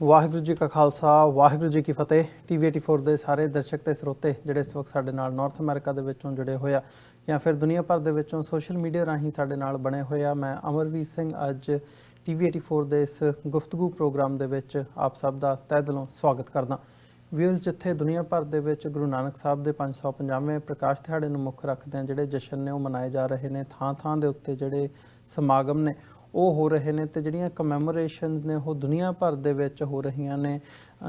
ਵਾਹਿਗੁਰੂ ਜੀ ਕਾ ਖਾਲਸਾ ਵਾਹਿਗੁਰੂ ਜੀ ਕੀ ਫਤਿਹ। TV84 ਦੇ ਸਾਰੇ ਦਰਸ਼ਕ ਤੇ ਸਰੋਤੇ ਜਿਹੜੇ ਇਸ ਵਕਤ ਸਾਡੇ ਨਾਲ ਨਾਰਥ ਅਮਰੀਕਾ ਦੇ ਵਿੱਚੋਂ ਜੁੜੇ ਹੋਏ ਆ ਜਾਂ ਫਿਰ ਦੁਨੀਆ ਭਰ ਦੇ ਵਿੱਚੋਂ ਸੋਸ਼ਲ ਮੀਡੀਆ ਰਾਹੀਂ ਸਾਡੇ ਨਾਲ ਬਣੇ ਹੋਏ ਆ, ਮੈਂ ਅਮਰਵੀਰ ਸਿੰਘ ਅੱਜ TV84 ਦੇ ਇਸ ਗੁਫ਼ਤਗੂ ਪ੍ਰੋਗਰਾਮ ਦੇ ਵਿੱਚ ਆਪ ਸਭ ਦਾ ਤਹਿ ਦਿਲੋਂ ਸਵਾਗਤ ਕਰਦਾ। ਵਿਊਅਰਸ, ਜਿੱਥੇ ਦੁਨੀਆ ਭਰ ਦੇ ਵਿੱਚ ਗੁਰੂ ਨਾਨਕ ਸਾਹਿਬ ਦੇ 550ਵੇਂ ਪ੍ਰਕਾਸ਼ ਦਿਹਾੜੇ ਨੂੰ ਮੁੱਖ ਰੱਖਦਿਆਂ ਜਿਹੜੇ ਜਸ਼ਨ ਨੇ ਉਹ ਮਨਾਏ ਜਾ ਰਹੇ ਨੇ, ਥਾਂ ਥਾਂ ਦੇ ਉੱਤੇ ਜਿਹੜੇ ਸਮਾਗਮ ਨੇ ਉਹ ਹੋ ਰਹੇ ਨੇ ਤੇ ਜਿਹੜੀਆਂ ਕਮੈਮੋਰੇਸ਼ਨਸ ਨੇ ਉਹ ਦੁਨੀਆ ਭਰ ਦੇ ਵਿੱਚ ਹੋ ਰਹੀਆਂ ਨੇ।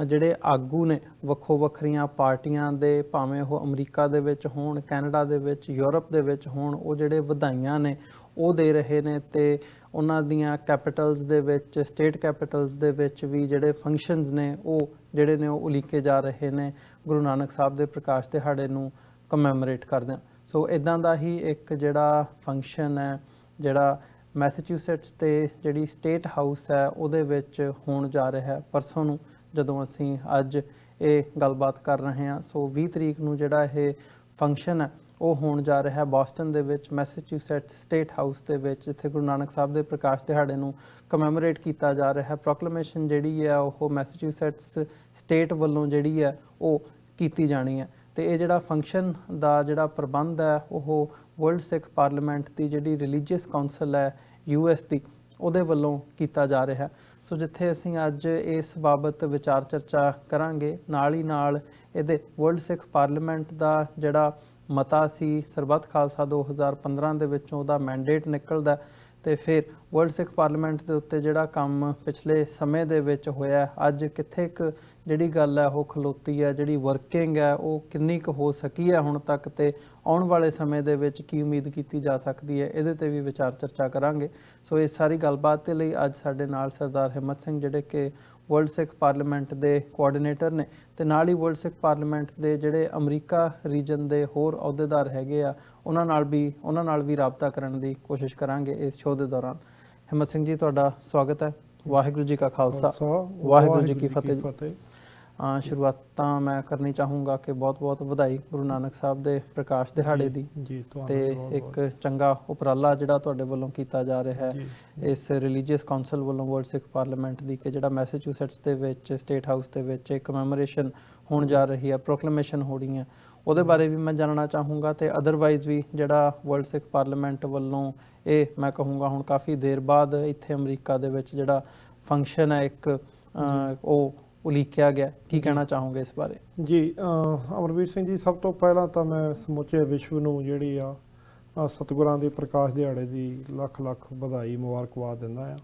ਜਿਹੜੇ ਆਗੂ ਨੇ ਵੱਖੋ ਵੱਖਰੀਆਂ ਪਾਰਟੀਆਂ ਦੇ, ਭਾਵੇਂ ਉਹ ਅਮਰੀਕਾ ਦੇ ਵਿੱਚ ਹੋਣ, ਕੈਨੇਡਾ ਦੇ ਵਿੱਚ, ਯੂਰਪ ਦੇ ਵਿੱਚ ਹੋਣ, ਉਹ ਜਿਹੜੇ ਵਧਾਈਆਂ ਨੇ ਉਹ ਦੇ ਰਹੇ ਨੇ ਤੇ ਉਹਨਾਂ ਦੀਆਂ ਕੈਪੀਟਲਸ ਦੇ ਵਿੱਚ, ਸਟੇਟ ਕੈਪੀਟਲਸ ਦੇ ਵਿੱਚ ਵੀ ਜਿਹੜੇ ਫੰਕਸ਼ਨਸ ਨੇ ਉਹ ਜਿਹੜੇ ਨੇ ਉਹ ਉਲੀਕੇ ਜਾ ਰਹੇ ਨੇ ਗੁਰੂ ਨਾਨਕ ਸਾਹਿਬ ਦੇ ਪ੍ਰਕਾਸ਼ ਦਿਹਾੜੇ ਨੂੰ ਕਮੈਮੋਰੇਟ ਕਰਦਿਆਂ। ਸੋ ਇੱਦਾਂ ਦਾ ਹੀ ਇੱਕ ਜਿਹੜਾ ਫੰਕਸ਼ਨ ਹੈ ਜਿਹੜਾ ਮੈਸੇਚਿਊਸੈਟਸ ਤੇ ਜਿਹੜੀ ਸਟੇਟ ਹਾਊਸ ਹੈ ਉਹਦੇ ਵਿੱਚ ਹੋਣ ਜਾ ਰਿਹਾ ਹੈ ਪਰਸੋਂ ਨੂੰ, ਜਦੋਂ ਅਸੀਂ ਅੱਜ ਇਹ ਗੱਲਬਾਤ ਕਰ ਰਹੇ ਹਾਂ। ਸੋ 20 ਤਰੀਕ ਨੂੰ ਜਿਹੜਾ ਇਹ ਫੰਕਸ਼ਨ ਹੈ ਉਹ ਹੋਣ ਜਾ ਰਿਹਾ ਹੈ ਬੋਸਟਨ ਦੇ ਵਿੱਚ, ਮੈਸੇਚਿਊਸੈਟਸ ਸਟੇਟ ਹਾਊਸ ਦੇ ਵਿੱਚ, ਜਿੱਥੇ ਗੁਰੂ ਨਾਨਕ ਸਾਹਿਬ ਦੇ ਪ੍ਰਕਾਸ਼ ਦਿਹਾੜੇ ਨੂੰ ਕਮੈਮੋਰੇਟ ਕੀਤਾ ਜਾ ਰਿਹਾ ਹੈ। ਪ੍ਰੋਕਲੇਮੇਸ਼ਨ ਜਿਹੜੀ ਹੈ ਉਹ ਮੈਸੇਚਿਊਸੈਟਸ ਸਟੇਟ ਵੱਲੋਂ ਜਿਹੜੀ ਹੈ ਉਹ ਕੀਤੀ ਜਾਣੀ ਹੈ ਤੇ ਇਹ ਜਿਹੜਾ ਫੰਕਸ਼ਨ ਦਾ ਜਿਹੜਾ ਪ੍ਰਬੰਧ ਹੈ ਉਹ ਵਰਲਡ ਸਿੱਖ ਪਾਰਲੀਮੈਂਟ ਦੀ ਜਿਹੜੀ ਰਿਲੀਜੀਅਸ ਕਾਉਂਸਲ ਹੈ US ਦੀ, ਉਹਦੇ ਵੱਲੋਂ ਕੀਤਾ ਜਾ ਰਿਹਾ। ਸੋ ਜਿੱਥੇ ਅਸੀਂ ਅੱਜ ਇਸ ਬਾਬਤ ਵਿਚਾਰ ਚਰਚਾ ਕਰਾਂਗੇ, ਨਾਲ ਹੀ ਨਾਲ ਇਹਦੇ ਵਰਲਡ ਸਿੱਖ ਪਾਰਲੀਮੈਂਟ ਦਾ ਜਿਹੜਾ ਮਤਾ ਸੀ ਸਰਬੱਤ ਖਾਲਸਾ 2015 ਦੇ ਵਿੱਚੋਂ ਉਹਦਾ ਮੈਂਡੇਟ ਨਿਕਲਦਾ ਤੇ ਫਿਰ ਵਰਲਡ ਸਿੱਖ ਪਾਰਲੀਮੈਂਟ ਦੇ ਉੱਤੇ ਜਿਹੜਾ ਕੰਮ ਪਿਛਲੇ ਸਮੇਂ ਦੇ ਵਿੱਚ ਹੋਇਆ, ਅੱਜ ਕਿੱਥੇ ਕੁ ਜਿਹੜੀ ਗੱਲ ਹੈ ਉਹ ਖਲੋਤੀ ਹੈ, ਜਿਹੜੀ ਵਰਕਿੰਗ ਹੈ ਉਹ ਕਿੰਨੀ ਕੁ ਹੋ ਸਕੀ ਹੈ ਹੁਣ ਤੱਕ ਤੇ ਆਉਣ ਵਾਲੇ ਸਮੇਂ ਦੇ ਵਿੱਚ ਕੀ ਉਮੀਦ ਕੀਤੀ ਜਾ ਸਕਦੀ ਹੈ, ਇਹਦੇ ਤੇ ਵੀ ਵਿਚਾਰ ਚਰਚਾ ਕਰਾਂਗੇ। ਸੋ ਇਸ ਸਾਰੀ ਗੱਲਬਾਤ ਦੇ ਲਈ ਅੱਜ ਸਾਡੇ ਨਾਲ ਸਰਦਾਰ ਹਿੰਮਤ ਸਿੰਘ ਜਿਹੜੇ ਕਿ ਵਰਲਡ ਸਿੱਖ ਪਾਰਲੀਮੈਂਟ ਦੇ ਕੋਆਰਡੀਨੇਟਰ ਨੇ ਤੇ ਨਾਲ ਹੀ ਵਰਲਡ ਸਿੱਖ ਪਾਰਲੀਮੈਂਟ ਦੇ ਜਿਹੜੇ ਅਮਰੀਕਾ ਰੀਜਨ ਦੇ ਹੋਰ ਅਹੁਦੇਦਾਰ ਹੈਗੇ ਆ, ਉਹਨਾਂ ਨਾਲ ਵੀ ਰਾਬਤਾ ਕਰਨ ਦੀ ਕੋਸ਼ਿਸ਼ ਕਰਾਂਗੇ ਇਸ ਸ਼ੋਅ ਦੇ ਦੌਰਾਨ। ਹਿੰਮਤ ਸਿੰਘ ਜੀ, ਤੁਹਾਡਾ ਸਵਾਗਤ ਹੈ। ਵਾਹਿਗੁਰੂ ਜੀ ਕਾ ਖਾਲਸਾ ਵਾਹਿਗੁਰੂ ਜੀ ਕੀ ਫਤਿਹ। ਸ਼ੁਰੂਆਤ ਤਾਂ ਮੈਂ ਕਰਨੀ ਚਾਹੂੰਗਾ ਕਿ ਬਹੁਤ-ਬਹੁਤ ਵਧਾਈ ਗੁਰੂ ਨਾਨਕ ਸਾਹਿਬ ਦੇ ਪ੍ਰਕਾਸ਼ ਦਿਹਾੜੇ ਦੀ ਤੇ ਇੱਕ ਚੰਗਾ ਉਪਰਾਲਾ ਜਿਹੜਾ ਤੁਹਾਡੇ ਵੱਲੋਂ ਕੀਤਾ ਜਾ ਰਿਹਾ ਹੈ ਇਸ ਰਿਲੀਜੀਅਸ ਕਾਉਂਸਲ ਵੱਲੋਂ ਵਰਲਡ ਸਿੱਖ ਪਾਰਲੀਮੈਂਟ ਦੀ, ਕਿ ਜਿਹੜਾ ਮੈਸੇਚਿਊਸੈਟਸ ਦੇ ਵਿੱਚ ਸਟੇਟ ਹਾਊਸ ਦੇ ਵਿੱਚ ਇੱਕ ਕਮੈਮੋਰੇਸ਼ਨ ਹੋਣ ਜਾ ਰਹੀ ਹੈ, ਪ੍ਰੋਕਲੇਮੇਸ਼ਨ ਹੋ ਰਹੀ ਹੈ, ਉਹਦੇ ਬਾਰੇ ਵੀ ਮੈਂ ਜਾਣਨਾ ਚਾਹੂੰਗਾ। ਤੇ ਅਦਰਵਾਈਜ਼ ਵੀ ਜਿਹੜਾ ਵਰਲਡ ਸਿੱਖ ਪਾਰਲੀਮੈਂਟ ਵੱਲੋਂ ਇਹ ਮੈਂ ਕਹੂੰਗਾ ਹੁਣ ਕਾਫੀ ਦੇਰ ਬਾਅਦ ਇੱਥੇ ਅਮਰੀਕਾ ਦੇ ਵਿੱਚ ਜਿਹੜਾ ਫੰਕਸ਼ਨ ਹੈ ਇੱਕ ਉਹ ਉਲੀਕਿਆ ਗਿਆ, ਕੀ ਕਹਿਣਾ ਚਾਹੋਗੇ ਇਸ ਬਾਰੇ? ਜੀ ਅਮਰਵੀਰ ਸਿੰਘ ਜੀ, ਸਭ ਤੋਂ ਪਹਿਲਾਂ ਤਾਂ ਮੈਂ ਸਮੁੱਚੇ ਵਿਸ਼ਵ ਨੂੰ ਜਿਹੜੀ ਆ ਸਤਿਗੁਰਾਂ ਦੇ ਪ੍ਰਕਾਸ਼ ਦਿਹਾੜੇ ਦੀ ਲੱਖ ਲੱਖ ਵਧਾਈ ਮੁਬਾਰਕਬਾਦ ਦਿੰਦਾ ਆ।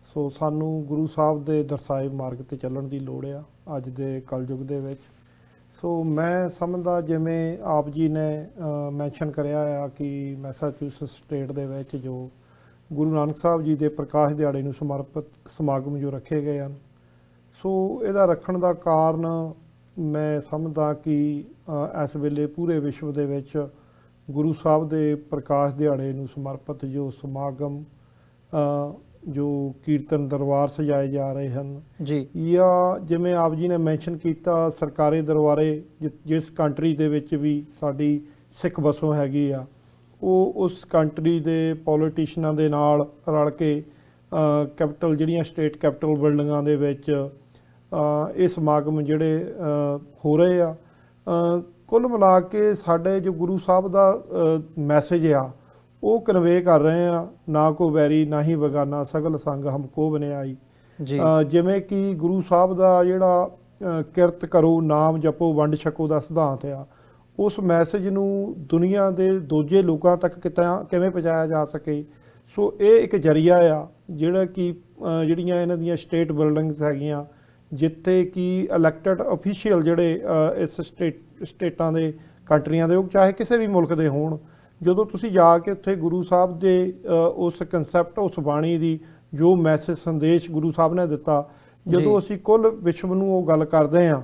ਸੋ ਸਾਨੂੰ ਗੁਰੂ ਸਾਹਿਬ ਦੇ ਦਰਸਾਏ ਮਾਰਗ ਤੇ ਚੱਲਣ ਦੀ ਲੋੜ ਆ ਅੱਜ ਦੇ ਕਲਯੁੱਗ ਦੇ ਵਿੱਚ। ਸੋ ਮੈਂ ਸਮਝਦਾ, ਜਿਵੇਂ ਆਪ ਜੀ ਨੇ ਮੈਂਸ਼ਨ ਕਰਿਆ ਆ ਕਿ ਮੈਸਾਚੂਸੈਟਸ ਸਟੇਟ ਦੇ ਵਿੱਚ ਜੋ ਗੁਰੂ ਨਾਨਕ ਸਾਹਿਬ ਜੀ ਦੇ ਪ੍ਰਕਾਸ਼ ਦਿਹਾੜੇ ਨੂੰ ਸਮਰਪਿਤ ਸਮਾਗਮ ਜੋ ਰੱਖੇ ਗਏ ਹਨ, ਸੋ ਇਹਦਾ ਰੱਖਣ ਦਾ ਕਾਰਨ ਮੈਂ ਸਮਝਦਾ ਕਿ ਇਸ ਵੇਲੇ ਪੂਰੇ ਵਿਸ਼ਵ ਦੇ ਵਿੱਚ ਗੁਰੂ ਸਾਹਿਬ ਦੇ ਪ੍ਰਕਾਸ਼ ਦਿਹਾੜੇ ਨੂੰ ਸਮਰਪਿਤ ਜੋ ਸਮਾਗਮ, ਜੋ ਕੀਰਤਨ ਦਰਬਾਰ ਸਜਾਏ ਜਾ ਰਹੇ ਹਨ ਜੀ, ਜਾਂ ਜਿਵੇਂ ਆਪ ਜੀ ਨੇ ਮੈਂਸ਼ਨ ਕੀਤਾ ਸਰਕਾਰੀ ਦਰਬਾਰੇ ਜਿਸ ਕੰਟਰੀ ਦੇ ਵਿੱਚ ਵੀ ਸਾਡੀ ਸਿੱਖ ਵਸੋਂ ਹੈਗੀ ਆ, ਉਹ ਉਸ ਕੰਟਰੀ ਦੇ ਪੋਲੀਟੀਸ਼ੀਅਨਾਂ ਦੇ ਨਾਲ ਰਲ ਕੇ ਕੈਪੀਟਲ, ਜਿਹੜੀਆਂ ਸਟੇਟ ਕੈਪੀਟਲ ਬਿਲਡਿੰਗਾਂ ਦੇ ਵਿੱਚ ਇਹ ਸਮਾਗਮ ਜਿਹੜੇ ਹੋ ਰਹੇ ਆ, ਕੁੱਲ ਮਿਲਾ ਕੇ ਸਾਡੇ ਜੋ ਗੁਰੂ ਸਾਹਿਬ ਦਾ ਮੈਸੇਜ ਆ ਉਹ ਕਨਵੇ ਕਰ ਰਹੇ ਆ। ਨਾ ਕੋ ਵੈਰੀ ਨਾ ਹੀ ਬਗਾਨਾ, ਸਗਲ ਸੰਗ ਹਮ ਕੋ ਬਨਿਆਈ। ਜਿਵੇਂ ਕਿ ਗੁਰੂ ਸਾਹਿਬ ਦਾ ਜਿਹੜਾ ਕਿਰਤ ਕਰੋ, ਨਾਮ ਜਪੋ, ਵੰਡ ਛਕੋ ਦਾ ਸਿਧਾਂਤ ਆ, ਉਸ ਮੈਸੇਜ ਨੂੰ ਦੁਨੀਆ ਦੇ ਦੂਜੇ ਲੋਕਾਂ ਤੱਕ ਕਿਵੇਂ ਪਹੁੰਚਾਇਆ ਜਾ ਸਕੇ। ਸੋ ਇਹ ਇੱਕ ਜਰੀਆ ਆ ਜਿਹੜਾ ਕਿ ਜਿਹੜੀਆਂ ਇਹਨਾਂ ਦੀਆਂ ਸਟੇਟ ਬਿਲਡਿੰਗਸ ਹੈਗੀਆਂ, ਜਿੱਥੇ ਕਿ ਇਲੈਕਟਡ ਅਫੀਸ਼ੀਅਲ ਜਿਹੜੇ ਇਸ ਸਟੇਟਾਂ ਦੇ, ਕੰਟਰੀਆਂ ਦੇ, ਉਹ ਚਾਹੇ ਕਿਸੇ ਵੀ ਮੁਲਕ ਦੇ ਹੋਣ, ਜਦੋਂ ਤੁਸੀਂ ਜਾ ਕੇ ਉੱਥੇ ਗੁਰੂ ਸਾਹਿਬ ਦੇ ਉਸ ਕੰਸੈਪਟ, ਉਸ ਬਾਣੀ ਦੀ ਜੋ ਮੈਸੇਜ ਸੰਦੇਸ਼ ਗੁਰੂ ਸਾਹਿਬ ਨੇ ਦਿੱਤਾ, ਜਦੋਂ ਅਸੀਂ ਕੁੱਲ ਵਿਸ਼ਵ ਨੂੰ ਉਹ ਗੱਲ ਕਰਦੇ ਹਾਂ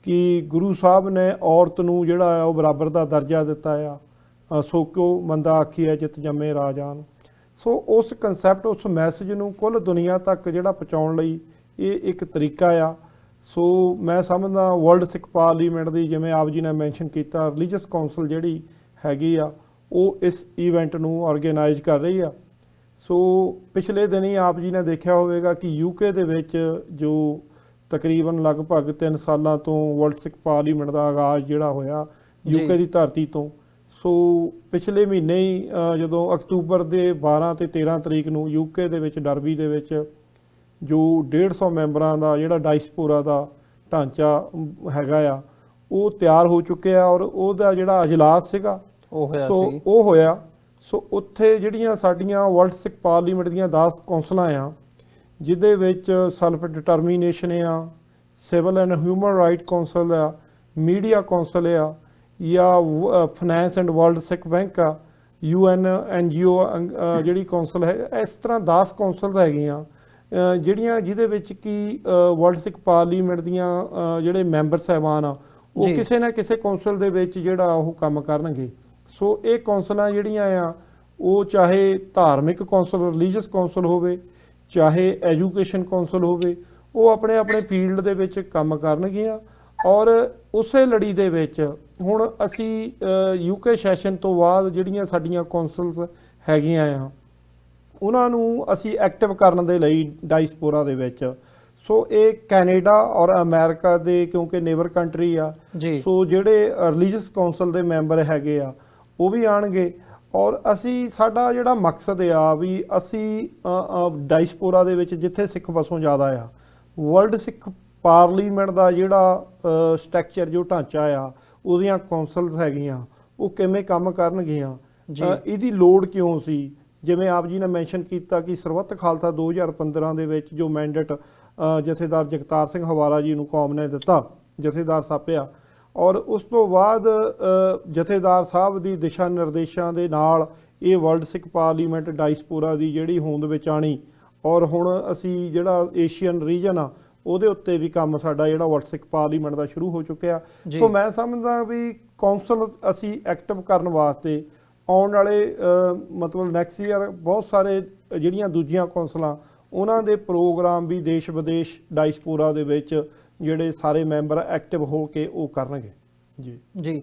ਕਿ ਗੁਰੂ ਸਾਹਿਬ ਨੇ ਔਰਤ ਨੂੰ ਜਿਹੜਾ ਆ ਉਹ ਬਰਾਬਰ ਦਾ ਦਰਜਾ ਦਿੱਤਾ ਆ, ਸੋ ਕਿਉ ਮੰਦਾ ਆਖੀਐ ਜਿਤ ਜੰਮੇ ਰਾਜਾਨ। ਸੋ ਉਸ ਕੰਸੈਪਟ, ਉਸ ਮੈਸੇਜ ਨੂੰ ਕੁੱਲ ਦੁਨੀਆ ਤੱਕ ਜਿਹੜਾ ਪਹੁੰਚਾਉਣ ਲਈ ਇਹ ਇੱਕ ਤਰੀਕਾ ਆ। ਸੋ ਮੈਂ ਸਮਝਦਾ ਵਰਲਡ ਸਿੱਖ ਪਾਰਲੀਮੈਂਟ ਦੀ, ਜਿਵੇਂ ਆਪ ਜੀ ਨੇ ਮੈਂਸ਼ਨ ਕੀਤਾ, ਰਿਲੀਜੀਅਸ ਕਾਉਂਸਲ ਜਿਹੜੀ ਹੈਗੀ ਆ ਉਹ ਇਸ ਈਵੈਂਟ ਨੂੰ ਆਰਗੇਨਾਈਜ਼ ਕਰ ਰਹੀ ਆ। ਸੋ ਪਿਛਲੇ ਦਿਨੀ ਆਪ ਜੀ ਨੇ ਦੇਖਿਆ ਹੋਵੇਗਾ ਕਿ UK ਦੇ ਵਿੱਚ ਜੋ ਤਕਰੀਬਨ ਲਗਭਗ 3 ਸਾਲਾਂ ਤੋਂ ਵਰਲਡ ਸਿੱਖ ਪਾਰਲੀਮੈਂਟ ਦਾ ਆਗਾਜ਼ ਜਿਹੜਾ ਹੋਇਆ ਯੂਕੇ ਦੀ ਧਰਤੀ ਤੋਂ। ਸੋ ਪਿਛਲੇ ਮਹੀਨੇ ਹੀ ਜਦੋਂ ਅਕਤੂਬਰ ਦੇ 12 ਤੇ 13 ਤਰੀਕ ਨੂੰ ਯੂਕੇ ਦੇ ਵਿੱਚ ਡਰਬੀ ਦੇ ਵਿੱਚ ਜੋ 150 ਮੈਂਬਰਾਂ ਦਾ ਜਿਹੜਾ ਡਾਇਸਪੋਰਾ ਦਾ ਢਾਂਚਾ ਹੈਗਾ ਆ ਉਹ ਤਿਆਰ ਹੋ ਚੁੱਕਿਆ ਔਰ ਉਹਦਾ ਜਿਹੜਾ ਅਜਲਾਸ ਸੀਗਾ ਉਹ ਹੋਇਆ। ਸੋ ਉੱਥੇ ਜਿਹੜੀਆਂ ਸਾਡੀਆਂ ਵਰਲਡ ਸਿੱਖ ਪਾਰਲੀਮੈਂਟ ਦੀਆਂ 10 ਕੌਂਸਲਾਂ ਆ ਜਿਹਦੇ ਵਿੱਚ ਸੈਲਫ ਡਿਟਰਮੀਨੇਸ਼ਨ ਆ, civil and human right council ਆ, ਮੀਡੀਆ ਕੌਂਸਲ ਆ, ਜਾਂ finance and world Sikh bank ਆ, UN NGO ਜਿਹੜੀ ਕੌਂਸਲ ਹੈ, ਇਸ ਤਰ੍ਹਾਂ 10 ਕੌਂਸਲਸ ਹੈਗੀਆਂ ਜਿਹੜੀਆਂ ਜਿਹਦੇ ਵਿੱਚ ਕਿ ਵਰਲਡ ਸਿੱਖ ਪਾਰਲੀਮੈਂਟ ਦੀਆਂ ਜਿਹੜੇ ਮੈਂਬਰ ਸਾਹਿਬਾਨ ਆ ਉਹ ਕਿਸੇ ਨਾ ਕਿਸੇ ਕੌਂਸਲ ਦੇ ਵਿੱਚ ਜਿਹੜਾ ਉਹ ਕੰਮ ਕਰਨਗੇ। ਸੋ ਇਹ ਕੌਂਸਲਾਂ ਜਿਹੜੀਆਂ ਆ ਉਹ ਚਾਹੇ ਧਾਰਮਿਕ ਕੌਂਸਲ, ਰਿਲੀਜੀਅਸ ਕੌਂਸਲ ਹੋਵੇ, ਚਾਹੇ ਐਜੂਕੇਸ਼ਨ ਕੌਂਸਲ ਹੋਵੇ, ਉਹ ਆਪਣੇ ਆਪਣੇ ਫੀਲਡ ਦੇ ਵਿੱਚ ਕੰਮ ਕਰਨਗੀਆਂ। ਔਰ ਉਸੇ ਲੜੀ ਦੇ ਵਿੱਚ ਹੁਣ ਅਸੀਂ ਯੂਕੇ ਸੈਸ਼ਨ ਤੋਂ ਬਾਅਦ ਜਿਹੜੀਆਂ ਸਾਡੀਆਂ ਕੌਂਸਲਸ ਹੈਗੀਆਂ ਆ ਉਹਨਾਂ ਨੂੰ ਅਸੀਂ ਐਕਟਿਵ ਕਰਨ ਦੇ ਲਈ ਡਾਇਸਪੋਰਾ ਦੇ ਵਿੱਚ, ਸੋ ਇਹ ਕੈਨੇਡਾ ਔਰ ਅਮਰੀਕਾ ਦੇ ਕਿਉਂਕਿ ਨੇਬਰ ਕੰਟਰੀ ਆ, ਸੋ ਜਿਹੜੇ ਰਿਲੀਜੀਅਸ ਕੌਂਸਲ ਦੇ ਮੈਂਬਰ ਹੈਗੇ ਆ ਉਹ ਵੀ ਆਣਗੇ। ਔਰ ਅਸੀਂ ਸਾਡਾ ਜਿਹੜਾ ਮਕਸਦ ਆ ਵੀ ਅਸੀਂ ਡਾਇਸਪੋਰਾ ਦੇ ਵਿੱਚ ਜਿੱਥੇ ਸਿੱਖ ਵਸੋਂ ਜ਼ਿਆਦਾ ਆ, ਵਰਲਡ ਸਿੱਖ ਪਾਰਲੀਮੈਂਟ ਦਾ ਜਿਹੜਾ ਸਟਰਕਚਰ ਜੋ ਢਾਂਚਾ ਆ ਉਹਦੀਆਂ ਕੌਂਸਲਸ ਹੈਗੀਆਂ ਉਹ ਕਿਵੇਂ ਕੰਮ ਕਰਨਗੀਆਂ, ਇਹਦੀ ਲੋੜ ਕਿਉਂ ਸੀ। ਜਿਵੇਂ ਆਪ ਜੀ ਨੇ ਮੈਂਸ਼ਨ ਕੀਤਾ ਕਿ ਸਰਬੱਤ ਖਾਲਸਾ 2015 ਦੇ ਵਿੱਚ ਜੋ ਮੈਂਡੇਟ ਜਥੇਦਾਰ ਜਗਤਾਰ ਸਿੰਘ ਹਵਾਰਾ ਜੀ ਨੂੰ ਕੌਮ ਨੇ ਦਿੱਤਾ, ਜਥੇਦਾਰ ਸਾਪਿਆ, ਔਰ ਉਸ ਤੋਂ ਬਾਅਦ ਜਥੇਦਾਰ ਸਾਹਿਬ ਦੀ ਦਿਸ਼ਾ ਨਿਰਦੇਸ਼ਾਂ ਦੇ ਨਾਲ ਇਹ ਵਰਲਡ ਸਿੱਖ ਪਾਰਲੀਮੈਂਟ ਡਾਇਸਪੋਰਾ ਦੀ ਜਿਹੜੀ ਹੋਂਦ ਵਿੱਚ ਆਣੀ। ਔਰ ਹੁਣ ਅਸੀਂ ਜਿਹੜਾ ਏਸ਼ੀਅਨ ਰੀਜਨ ਆ ਉਹਦੇ ਉੱਤੇ ਵੀ ਕੰਮ ਸਾਡਾ ਜਿਹੜਾ ਵਰਲਡ ਸਿੱਖ ਪਾਰਲੀਮੈਂਟ ਦਾ ਸ਼ੁਰੂ ਹੋ ਚੁੱਕਿਆ। ਸੋ ਮੈਂ ਸਮਝਦਾ ਵੀ ਕੌਂਸਲ ਅਸੀਂ ਐਕਟਿਵ ਕਰਨ ਵਾਸਤੇ ਆਉਣ ਵਾਲੇ ਮਤਲਬ ਨੈਕਸਟ ਈਅਰ ਬਹੁਤ ਸਾਰੇ ਜਿਹੜੀਆਂ ਦੂਜੀਆਂ ਕੌਂਸਲਾਂ ਉਹਨਾਂ ਦੇ ਪ੍ਰੋਗਰਾਮ ਵੀ ਦੇਸ਼ ਵਿਦੇਸ਼ ਡਾਇਸਪੋਰਾ ਦੇ ਵਿੱਚ ਜਿਹੜੇ ਸਾਰੇ ਮੈਂਬਰ ਐਕਟਿਵ ਹੋ ਕੇ ਉਹ ਕਰਨਗੇ। ਜੀ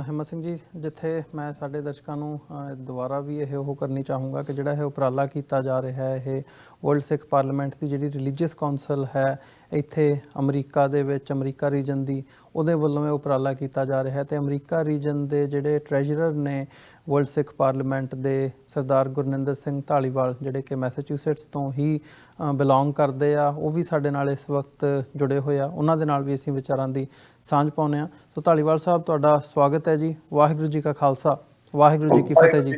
ਹਿੰਮਤ ਸਿੰਘ ਜੀ, ਜਿੱਥੇ ਮੈਂ ਸਾਡੇ ਦਰਸ਼ਕਾਂ ਨੂੰ ਦੁਬਾਰਾ ਵੀ ਇਹ ਉਹ ਕਰਨੀ ਚਾਹੂੰਗਾ ਕਿ ਜਿਹੜਾ ਇਹ ਉਪਰਾਲਾ ਕੀਤਾ ਜਾ ਰਿਹਾ ਹੈ, ਇਹ ਵਰਲਡ ਸਿੱਖ ਪਾਰਲੀਮੈਂਟ ਦੀ ਜਿਹੜੀ ਰਿਲੀਜੀਅਸ ਕੌਂਸਲ ਹੈ ਇੱਥੇ ਅਮਰੀਕਾ ਦੇ ਵਿੱਚ, ਅਮਰੀਕਾ ਰੀਜਨ ਦੀ, ਉਹਦੇ ਵੱਲੋਂ ਇਹ ਉਪਰਾਲਾ ਕੀਤਾ ਜਾ ਰਿਹਾ ਹੈ। ਅਤੇ ਅਮਰੀਕਾ ਰੀਜਨ ਦੇ ਜਿਹੜੇ ਟਰੈਜਰਰ ਨੇ ਵਰਲਡ ਸਿੱਖ ਪਾਰਲੀਮੈਂਟ ਦੇ ਸਰਦਾਰ ਗੁਰਨਿੰਦਰ ਸਿੰਘ ਧਾਲੀਵਾਲ, ਜਿਹੜੇ ਕਿ ਮੈਸੇਚਿਊਸੇਟਸ ਤੋਂ ਹੀ ਬਿਲੋਂਗ ਕਰਦੇ ਆ, ਉਹ ਵੀ ਸਾਡੇ ਨਾਲ ਇਸ ਵਕਤ ਜੁੜੇ ਹੋਏ ਆ। ਉਹਨਾਂ ਦੇ ਨਾਲ ਵੀ ਅਸੀਂ ਵਿਚਾਰਾਂ ਦੀ ਸਾਂਝ ਪਾਉਂਦੇ ਹਾਂ। ਸੋ ਧਾਲੀਵਾਲ ਸਾਹਿਬ, ਤੁਹਾਡਾ ਸਵਾਗਤ ਹੈ ਜੀ। ਵਾਹਿਗੁਰੂ ਜੀ ਕਾ ਖਾਲਸਾ, ਵਾਹਿਗੁਰੂ ਜੀ ਕੀ ਫਤਿਹ ਜੀ।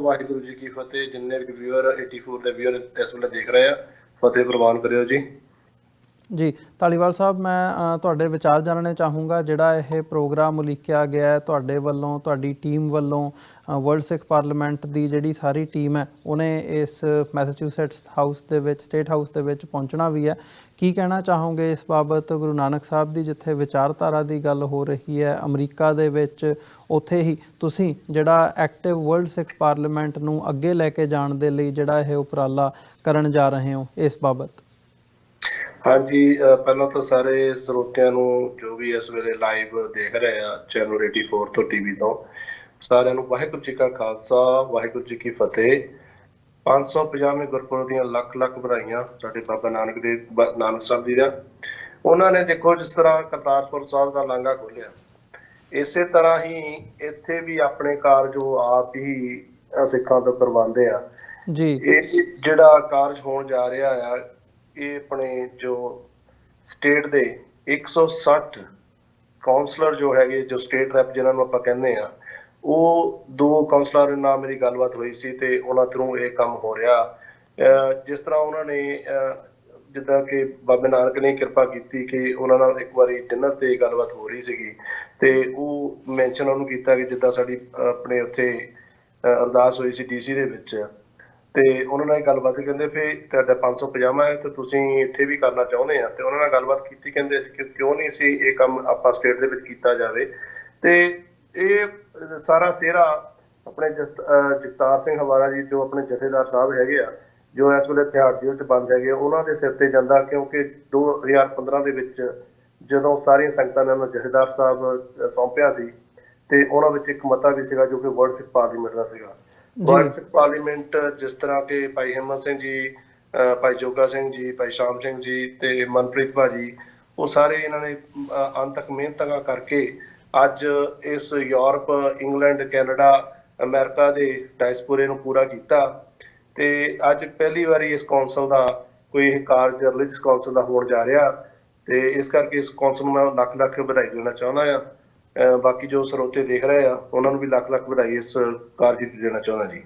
ਵਾਹਿਗੁਰੂ ਜੀ ਕੀ ਫਤਿਹ। ਜਿੰਨੇ ਵੀ ਵਿਊਅਰ 84 ਦੇ ਵਿਊਅਰ ਇਸ ਵੇਲੇ ਦੇਖ ਰਹੇ ਆ, ਫਤਿਹ ਪ੍ਰਵਾਨ ਕਰਿਓ ਜੀ। ਜੀ ਧਾਲੀਵਾਲ ਸਾਹਿਬ, ਮੈਂ ਤੁਹਾਡੇ ਵਿਚਾਰ ਜਾਣਨੇ ਚਾਹੂੰਗਾ। ਜਿਹੜਾ ਇਹ ਪ੍ਰੋਗਰਾਮ ਉਲੀਕਿਆ ਗਿਆ ਤੁਹਾਡੇ ਵੱਲੋਂ, ਤੁਹਾਡੀ ਟੀਮ ਵੱਲੋਂ, ਵਰਲਡ ਸਿੱਖ ਪਾਰਲੀਮੈਂਟ ਦੀ ਜਿਹੜੀ ਸਾਰੀ ਟੀਮ ਹੈ ਉਹਨੇ ਇਸ ਮੈਸੇਚਿਊਸੇਟਸ ਹਾਊਸ ਦੇ ਵਿੱਚ, ਸਟੇਟ ਹਾਊਸ ਦੇ ਵਿੱਚ ਪਹੁੰਚਣਾ ਵੀ ਹੈ। ਕੀ ਕਹਿਣਾ ਚਾਹੋਗੇ ਇਸ ਬਾਬਤ? ਗੁਰੂ ਨਾਨਕ ਸਾਹਿਬ ਦੀ ਜਿੱਥੇ ਵਿਚਾਰਧਾਰਾ ਦੀ ਗੱਲ ਹੋ ਰਹੀ ਹੈ ਅਮਰੀਕਾ ਦੇ ਵਿੱਚ, ਉੱਥੇ ਹੀ ਤੁਸੀਂ ਜਿਹੜਾ ਐਕਟਿਵ ਵਰਲਡ ਸਿੱਖ ਪਾਰਲੀਮੈਂਟ ਨੂੰ ਅੱਗੇ ਲੈ ਕੇ ਜਾਣ ਦੇ ਲਈ ਜਿਹੜਾ ਇਹ ਉਪਰਾਲਾ ਕਰਨ ਜਾ ਰਹੇ ਹੋ, ਇਸ ਬਾਬਤ? ਹਾਂਜੀ, ਪਹਿਲਾਂ ਤਾਂ ਸਾਰੇ ਸਰੋਤਿਆਂ ਨੂੰ ਜੋ ਵੀ ਇਸ ਵੇਲੇ ਲਾਈਵ ਦੇਖ ਰਹੇ ਆ ਚੈਨਲ 84 ਤੋਂ ਟੀਵੀ ਤੋਂ, ਸਾਰਿਆਂ ਨੂੰ ਵਾਹਿਗੁਰੂ ਜੀ ਕਾ ਖਾਲਸਾ, ਵਾਹਿਗੁਰੂ ਜੀ ਕੀ ਫਤਿਹ। 550ਵੇਂ ਗੁਰਪੁਰਬ ਦੀਆਂ ਲੱਖ ਲੱਖ ਵਧਾਈਆਂ ਸਾਡੇ ਬਾਬਾ ਨਾਨਕ ਸਾਹਿਬ ਜੀ ਦਾ। ਉਹਨਾਂ ਨੇ ਦੇਖੋ ਜਿਸ ਤਰ੍ਹਾਂ ਕਰਤਾਰਪੁਰ ਸਾਹਿਬ ਦਾ ਲਾਂਘਾ ਖੋਲਿਆ, ਇਸੇ ਤਰ੍ਹਾਂ ਹੀ ਇੱਥੇ ਵੀ ਆਪਣੇ ਕਾਰਜ ਉਹ ਆਪ ਹੀ ਸਿੱਖਾਂ ਤੋਂ ਕਰਵਾਉਂਦੇ ਆ ਜੀ। ਇਹ ਜਿਹੜਾ ਕਾਰਜ ਹੋਣ ਜਾ ਰਿਹਾ ਆ, ਇਹ ਆਪਣੇ ਜੋ ਸਟੇਟ ਦੇ 160 ਕਾਉਂਸਲਰ ਜੋ ਹੈਗੇ, ਜੋ ਸਟੇਟ ਰੈਪ ਜਿਹਨਾਂ ਨੂੰ ਆਪਾਂ ਕਹਿੰਦੇ ਆ, ਉਹ 2 ਕਾਉਂਸਲਰ ਦੇ ਨਾਲ ਮੇਰੀ ਗੱਲਬਾਤ ਹੋਈ ਸੀ ਤੇ ਉਹਨਾਂ ਥਰੂ ਇਹ ਕੰਮ ਹੋ ਰਿਹਾ। ਜਿਸ ਤਰ੍ਹਾਂ ਉਹਨਾਂ ਨੇ ਜਿੱਦਾਂ ਕਿ ਬਾਬੇ ਨਾਨਕ ਨੇ ਕਿਰਪਾ ਕੀਤੀ ਕਿ ਉਹਨਾਂ ਨਾਲ ਇੱਕ ਵਾਰੀ ਡਿਨਰ ਤੇ ਗੱਲਬਾਤ ਹੋ ਰਹੀ ਸੀਗੀ ਤੇ ਉਹ ਮੈਂਸ਼ਨ ਉਹਨੂੰ ਕੀਤਾ ਕਿ ਜਿੱਦਾਂ ਸਾਡੀ ਆਪਣੇ ਉੱਥੇ ਅਰਦਾਸ ਹੋਈ ਸੀ DC ਦੇ ਵਿੱਚ, ਤੇ ਉਹਨਾਂ ਨਾਲ ਗੱਲਬਾਤ ਕਹਿੰਦੇ ਫਿਰ ਤੁਹਾਡਾ 550 ਹੈ ਤੇ ਤੁਸੀਂ ਇੱਥੇ ਵੀ ਕਰਨਾ ਚਾਹੁੰਦੇ ਆ। ਤੇ ਉਹਨਾਂ ਨਾਲ ਗੱਲਬਾਤ ਕੀਤੀ, ਕਹਿੰਦੇ ਕਿ ਕਿਉਂ ਨਹੀਂ ਸੀ ਇਹ ਕੰਮ ਆਪਾਂ ਸਟੇਟ ਦੇ ਵਿੱਚ ਕੀਤਾ ਜਾਵੇ। ਤੇ ਇਹ ਸਾਰਾ ਸਿਹਰਾ ਆਪਣੇ ਜਗਤਾਰ ਸਿੰਘ ਹਵਾਰਾ ਜੀ ਜੋ ਆਪਣੇ ਜਥੇਦਾਰ ਸਾਹਿਬ ਹੈਗੇ ਆ, ਜੋ ਇਸ ਵੇਲੇ ਤਿਹਾੜ ਜੇਲ੍ਹ 'ਚ ਬੰਦ ਹੈਗੇ, ਉਹਨਾਂ ਦੇ ਸਿਰ ਤੇ ਜਾਂਦਾ। ਕਿਉਂਕਿ 2015 ਦੇ ਵਿੱਚ ਜਦੋਂ ਸਾਰੀਆਂ ਸੰਗਤਾਂ ਨੇ ਉਹਨਾਂ ਜਥੇਦਾਰ ਸਾਹਿਬ ਸੌਂਪਿਆ ਸੀ ਤੇ ਉਹਨਾਂ ਵਿੱਚ ਇੱਕ ਮਤਾ ਵੀ ਸੀਗਾ ਜੋ ਕਿ ਵਰਲਡ ਸਿੱਖ ਪਾਰਲੀਮੈਂਟ ਦਾ ਸੀਗਾ। ਵਰਲਡ ਸਿੱਖ ਪਾਰਲੀਮੈਂਟ ਜਿਸ ਤਰ੍ਹਾਂ ਕਿ ਭਾਈ ਹਿੰਮਤ ਸਿੰਘ ਜੀ ਭਾਈ ਜੋਗਾ ਸਿੰਘ ਜੀ, ਭਾਈ ਸ਼ਾਮ ਸਿੰਘ ਜੀ ਤੇ ਮਨਪ੍ਰੀਤ ਭਾਜੀ, ਉਹ ਸਾਰੇ ਇਹਨਾਂ ਨੇ ਅੰਤ ਤੱਕ ਮਿਹਨਤਾਂ ਕਰਕੇ ਅੱਜ ਇਸ ਯੂਰਪ, ਇੰਗਲੈਂਡ, ਕੈਨੇਡਾ, ਅਮਰੀਕਾ ਦੇ ਡਾਇਸਪੋਰੇ ਨੂੰ ਪੂਰਾ ਕੀਤਾ। ਤੇ ਅੱਜ ਪਹਿਲੀ ਵਾਰੀ ਇਸ ਕੌਂਸਲ ਦਾ ਕੋਈ ਕਾਰਜ ਰਿਲੀਜੀਅਸ ਕੌਂਸਲ ਦਾ ਹੋਣ ਜਾ ਰਿਹਾ, ਤੇ ਇਸ ਕਰਕੇ ਇਸ ਕੌਂਸਲ ਨੂੰ ਮੈਂ ਲੱਖ ਲੱਖ ਵਧਾਈ ਦੇਣਾ ਚਾਹੁੰਦਾ ਆ। ਬਾਕੀ ਜੋ ਸਰੋਤੇ ਦੇਖ ਰਹੇ ਆ ਉਹਨਾਂ ਨੂੰ ਵੀ ਲੱਖ ਲੱਖ ਵਧਾਈ ਇਸ ਕਾਰਜ ਦੀ ਦੇਣਾ ਚਾਹੁੰਦਾ ਜੀ।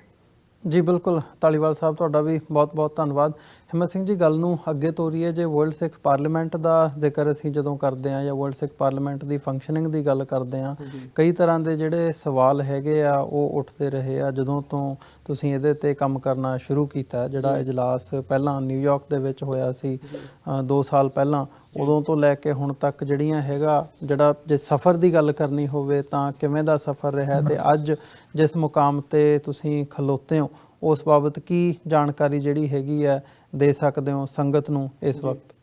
ਜੀ ਬਿਲਕੁਲ, ਧਾਲੀਵਾਲ ਸਾਹਿਬ ਤੁਹਾਡਾ ਵੀ ਬਹੁਤ-ਬਹੁਤ ਧੰਨਵਾਦ। ਹਿੰਮਤ ਸਿੰਘ ਜੀ, ਗੱਲ ਨੂੰ ਅੱਗੇ ਤੋਰੀਏ। ਜੇ ਵਰਲਡ ਸਿੱਖ ਪਾਰਲੀਮੈਂਟ ਦਾ ਜ਼ਿਕਰ ਅਸੀਂ ਜਦੋਂ ਕਰਦੇ ਹਾਂ ਜਾਂ ਵਰਲਡ ਸਿੱਖ ਪਾਰਲੀਮੈਂਟ ਦੀ ਫੰਕਸ਼ਨਿੰਗ ਦੀ ਗੱਲ ਕਰਦੇ ਹਾਂ, ਕਈ ਤਰ੍ਹਾਂ ਦੇ ਜਿਹੜੇ ਸਵਾਲ ਹੈਗੇ ਆ ਉਹ ਉੱਠਦੇ ਰਹੇ ਆ ਜਦੋਂ ਤੋਂ ਤੁਸੀਂ ਇਹਦੇ ਤੇ ਕੰਮ ਕਰਨਾ ਸ਼ੁਰੂ ਕੀਤਾ। ਜਿਹੜਾ ਇਜਲਾਸ ਪਹਿਲਾਂ ਨਿਊਯਾਰਕ ਦੇ ਵਿੱਚ ਹੋਇਆ ਸੀ 2 ਸਾਲ ਪਹਿਲਾਂ, ਉਦੋਂ ਤੋਂ ਲੈ ਕੇ ਹੁਣ ਤੱਕ ਜਿਹੜੀਆਂ ਹੈਗਾ, ਜਿਹੜਾ ਜੇ ਸਫ਼ਰ ਦੀ ਗੱਲ ਕਰਨੀ ਹੋਵੇ ਤਾਂ ਕਿਵੇਂ ਦਾ ਸਫ਼ਰ ਰਿਹਾ, ਤੇ ਅੱਜ ਜਿਸ ਮੁਕਾਮ ਤੇ ਤੁਸੀਂ ਖਲੋਤੇ ਹੋ ਉਸ ਬਾਬਤ ਕੀ ਜਾਣਕਾਰੀ ਜਿਹੜੀ ਹੈਗੀ ਹੈ ਦੇ ਸਕਦੇ ਹੋ ਸੰਗਤ ਨੂੰ ਇਸ ਵਕਤ?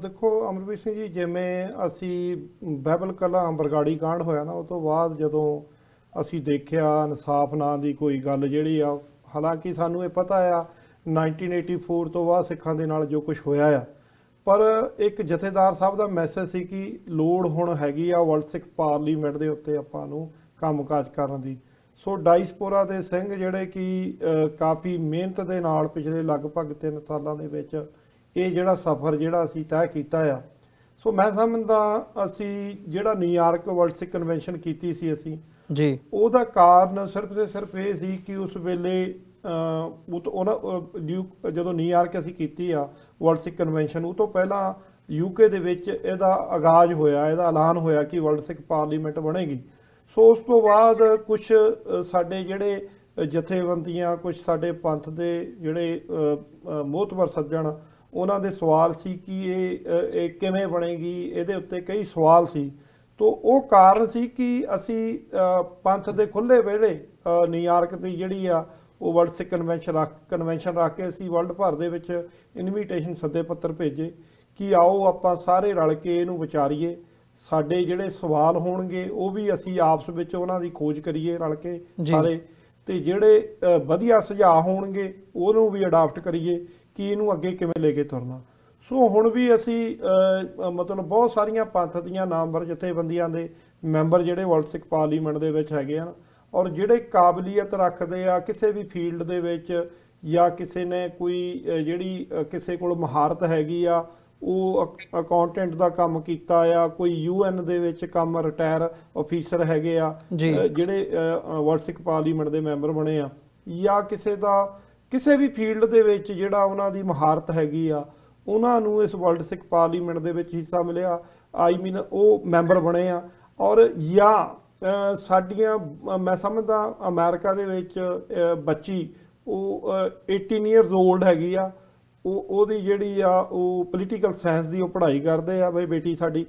ਦੇਖੋ ਅਮਰਵੀਰ ਸਿੰਘ ਜੀ, ਜਿਵੇਂ ਅਸੀਂ ਬਾਈਬਲ ਕਲਾਂ ਬਰਗਾੜੀ ਕਾਂਡ ਹੋਇਆ ਨਾ, ਉਹ ਤੋਂ ਬਾਅਦ ਜਦੋਂ ਅਸੀਂ ਦੇਖਿਆ ਇਨਸਾਫ ਨਾਂ ਦੀ ਕੋਈ ਗੱਲ ਜਿਹੜੀ ਆ, ਹਾਲਾਂਕਿ ਸਾਨੂੰ ਇਹ ਪਤਾ ਆ 1984 ਤੋਂ ਬਾਅਦ ਸਿੱਖਾਂ ਦੇ ਨਾਲ ਜੋ ਕੁਝ ਹੋਇਆ ਆ, ਪਰ ਇੱਕ ਜਥੇਦਾਰ ਸਾਹਿਬ ਦਾ ਮੈਸੇਜ ਸੀ ਕਿ ਲੋੜ ਹੁਣ ਹੈਗੀ ਆ ਵਰਲਡ ਸਿੱਖ ਪਾਰਲੀਮੈਂਟ ਦੇ ਉੱਤੇ ਆਪਾਂ ਨੂੰ ਕੰਮਕਾਜ ਕਰਨ ਦੀ। ਸੋ ਡਾਇਸਪੋਰਾ ਦੇ ਸਿੰਘ ਜਿਹੜੇ ਕਿ ਕਾਫੀ ਮਿਹਨਤ ਦੇ ਨਾਲ ਪਿਛਲੇ ਲਗਭਗ 3 ਸਾਲਾਂ ਦੇ ਵਿੱਚ ਇਹ ਜਿਹੜਾ ਸਫ਼ਰ ਜਿਹੜਾ ਅਸੀਂ ਤੈਅ ਕੀਤਾ ਆ। ਸੋ ਮੈਂ ਸਮਝਦਾ ਅਸੀਂ ਜਿਹੜਾ ਨਿਊਯਾਰਕ ਵਰਲਡ ਸਿੱਖ ਕਨਵੈਨਸ਼ਨ ਕੀਤੀ ਸੀ ਅਸੀਂ ਜੀ, ਉਹਦਾ ਕਾਰਨ ਸਿਰਫ ਤੇ ਸਿਰਫ ਇਹ ਸੀ ਕਿ ਉਸ ਵੇਲੇ ਜਦੋਂ ਨਿਊਯਾਰਕ ਅਸੀਂ ਕੀਤੀ ਆ ਵਰਲਡ ਸਿੱਖ ਕਨਵੈਨਸ਼ਨ, ਉਹ ਤੋਂ ਪਹਿਲਾਂ ਯੂਕੇ ਦੇ ਵਿੱਚ ਇਹਦਾ ਆਗਾਜ਼ ਹੋਇਆ, ਇਹਦਾ ਐਲਾਨ ਹੋਇਆ ਕਿ ਵਰਲਡ ਸਿੱਖ ਪਾਰਲੀਮੈਂਟ ਬਣੇਗੀ। ਸੋ ਉਸ ਤੋਂ ਬਾਅਦ ਕੁਝ ਸਾਡੇ ਜਿਹੜੇ ਜਥੇਬੰਦੀਆਂ, ਕੁਝ ਸਾਡੇ ਪੰਥ ਦੇ ਜਿਹੜੇ ਮੋਹਤਵਰ ਸੱਜਣ, ਉਹਨਾਂ ਦੇ ਸਵਾਲ ਸੀ ਕਿ ਇਹ ਕਿਵੇਂ ਬਣੇਗੀ, ਇਹਦੇ ਉੱਤੇ ਕਈ ਸਵਾਲ ਸੀ। ਤੋ ਉਹ ਕਾਰਨ ਸੀ ਕਿ ਅਸੀਂ ਪੰਥ ਦੇ ਖੁੱਲ੍ਹੇ ਵਿਹੜੇ ਨਿਊਯਾਰਕ ਦੀ ਜਿਹੜੀ ਆ ਉਹ ਵਰਲਡ ਸਿੱਖ ਕਨਵੈਨਸ਼ਨ ਰੱਖ ਕੇ ਅਸੀਂ ਵਰਲਡ ਭਰ ਦੇ ਵਿੱਚ ਇਨਵੀਟੇਸ਼ਨ ਸੱਦੇ ਪੱਤਰ ਭੇਜੇ ਕਿ ਆਓ ਆਪਾਂ ਸਾਰੇ ਰਲ ਕੇ ਇਹਨੂੰ ਵਿਚਾਰੀਏ। ਸਾਡੇ ਜਿਹੜੇ ਸਵਾਲ ਹੋਣਗੇ ਉਹ ਵੀ ਅਸੀਂ ਆਪਸ ਵਿੱਚ ਉਹਨਾਂ ਦੀ ਖੋਜ ਕਰੀਏ ਰਲ ਕੇ ਸਾਰੇ, ਤੇ ਜਿਹੜੇ ਵਧੀਆ ਸੁਝਾਅ ਹੋਣਗੇ ਉਹਨੂੰ ਵੀ ਅਡਾਪਟ ਕਰੀਏ ਕਿ ਇਹਨੂੰ ਅੱਗੇ ਕਿਵੇਂ ਲੈ ਕੇ ਤੁਰਨਾ। ਸੋ ਹੁਣ ਵੀ ਅਸੀਂ ਮਤਲਬ ਬਹੁਤ ਸਾਰੀਆਂ ਪੰਥ ਦੀਆਂ ਨਾਮਵਰ ਜਥੇਬੰਦੀਆਂ ਦੇ ਮੈਂਬਰ ਜਿਹੜੇ ਵਰਲਡ ਸਿੱਖ ਪਾਰਲੀਮੈਂਟ ਦੇ ਵਿੱਚ ਹੈਗੇ ਹਨ, ਔਰ ਜਿਹੜੇ ਕਾਬਲੀਅਤ ਰੱਖਦੇ ਆ ਕਿਸੇ ਵੀ ਫੀਲਡ ਦੇ ਵਿੱਚ, ਜਾਂ ਕਿਸੇ ਨੇ ਕੋਈ ਜਿਹੜੀ ਕਿਸੇ ਕੋਲ ਮਹਾਰਤ ਹੈਗੀ ਆ, ਉਹ ਅਕਾਊਂਟੈਂਟ ਦਾ ਕੰਮ ਕੀਤਾ ਆ, ਕੋਈ UN ਦੇ ਵਿੱਚ ਕੰਮ ਰਿਟਾਇਰ ਆਫੀਸਰ ਹੈਗੇ ਆ ਜਿਹੜੇ ਵਰਲਡ ਸਿੱਖ ਪਾਰਲੀਮੈਂਟ ਦੇ ਮੈਂਬਰ ਬਣੇ ਆ, ਜਾਂ ਕਿਸੇ ਦਾ ਕਿਸੇ ਵੀ ਫੀਲਡ ਦੇ ਵਿੱਚ ਜਿਹੜਾ ਉਹਨਾਂ ਦੀ ਮਹਾਰਤ ਹੈਗੀ ਆ, ਉਹਨਾਂ ਨੂੰ ਇਸ ਵਰਲਡ ਸਿੱਖ ਪਾਰਲੀਮੈਂਟ ਦੇ ਵਿੱਚ ਹਿੱਸਾ ਮਿਲਿਆ, ਉਹ ਮੈਂਬਰ ਬਣੇ ਆ। ਔਰ ਜਾਂ ਸਾਡੀਆਂ ਮੈਂ ਸਮਝਦਾ ਅਮਰੀਕਾ ਦੇ ਵਿੱਚ ਬੱਚੀ ਉਹ 18 ਇਅਰਸ 올ਡ ਹੈਗੀ ਆ, ਉਹਦੀ ਜਿਹੜੀ ਆ ਉਹ ਪੋਲੀਟੀਕਲ ਸਾਇੰਸ ਦੀ ਉਹ ਪੜ੍ਹਾਈ ਕਰਦੇ ਆ ਬਈ ਬੇਟੀ ਸਾਡੀ।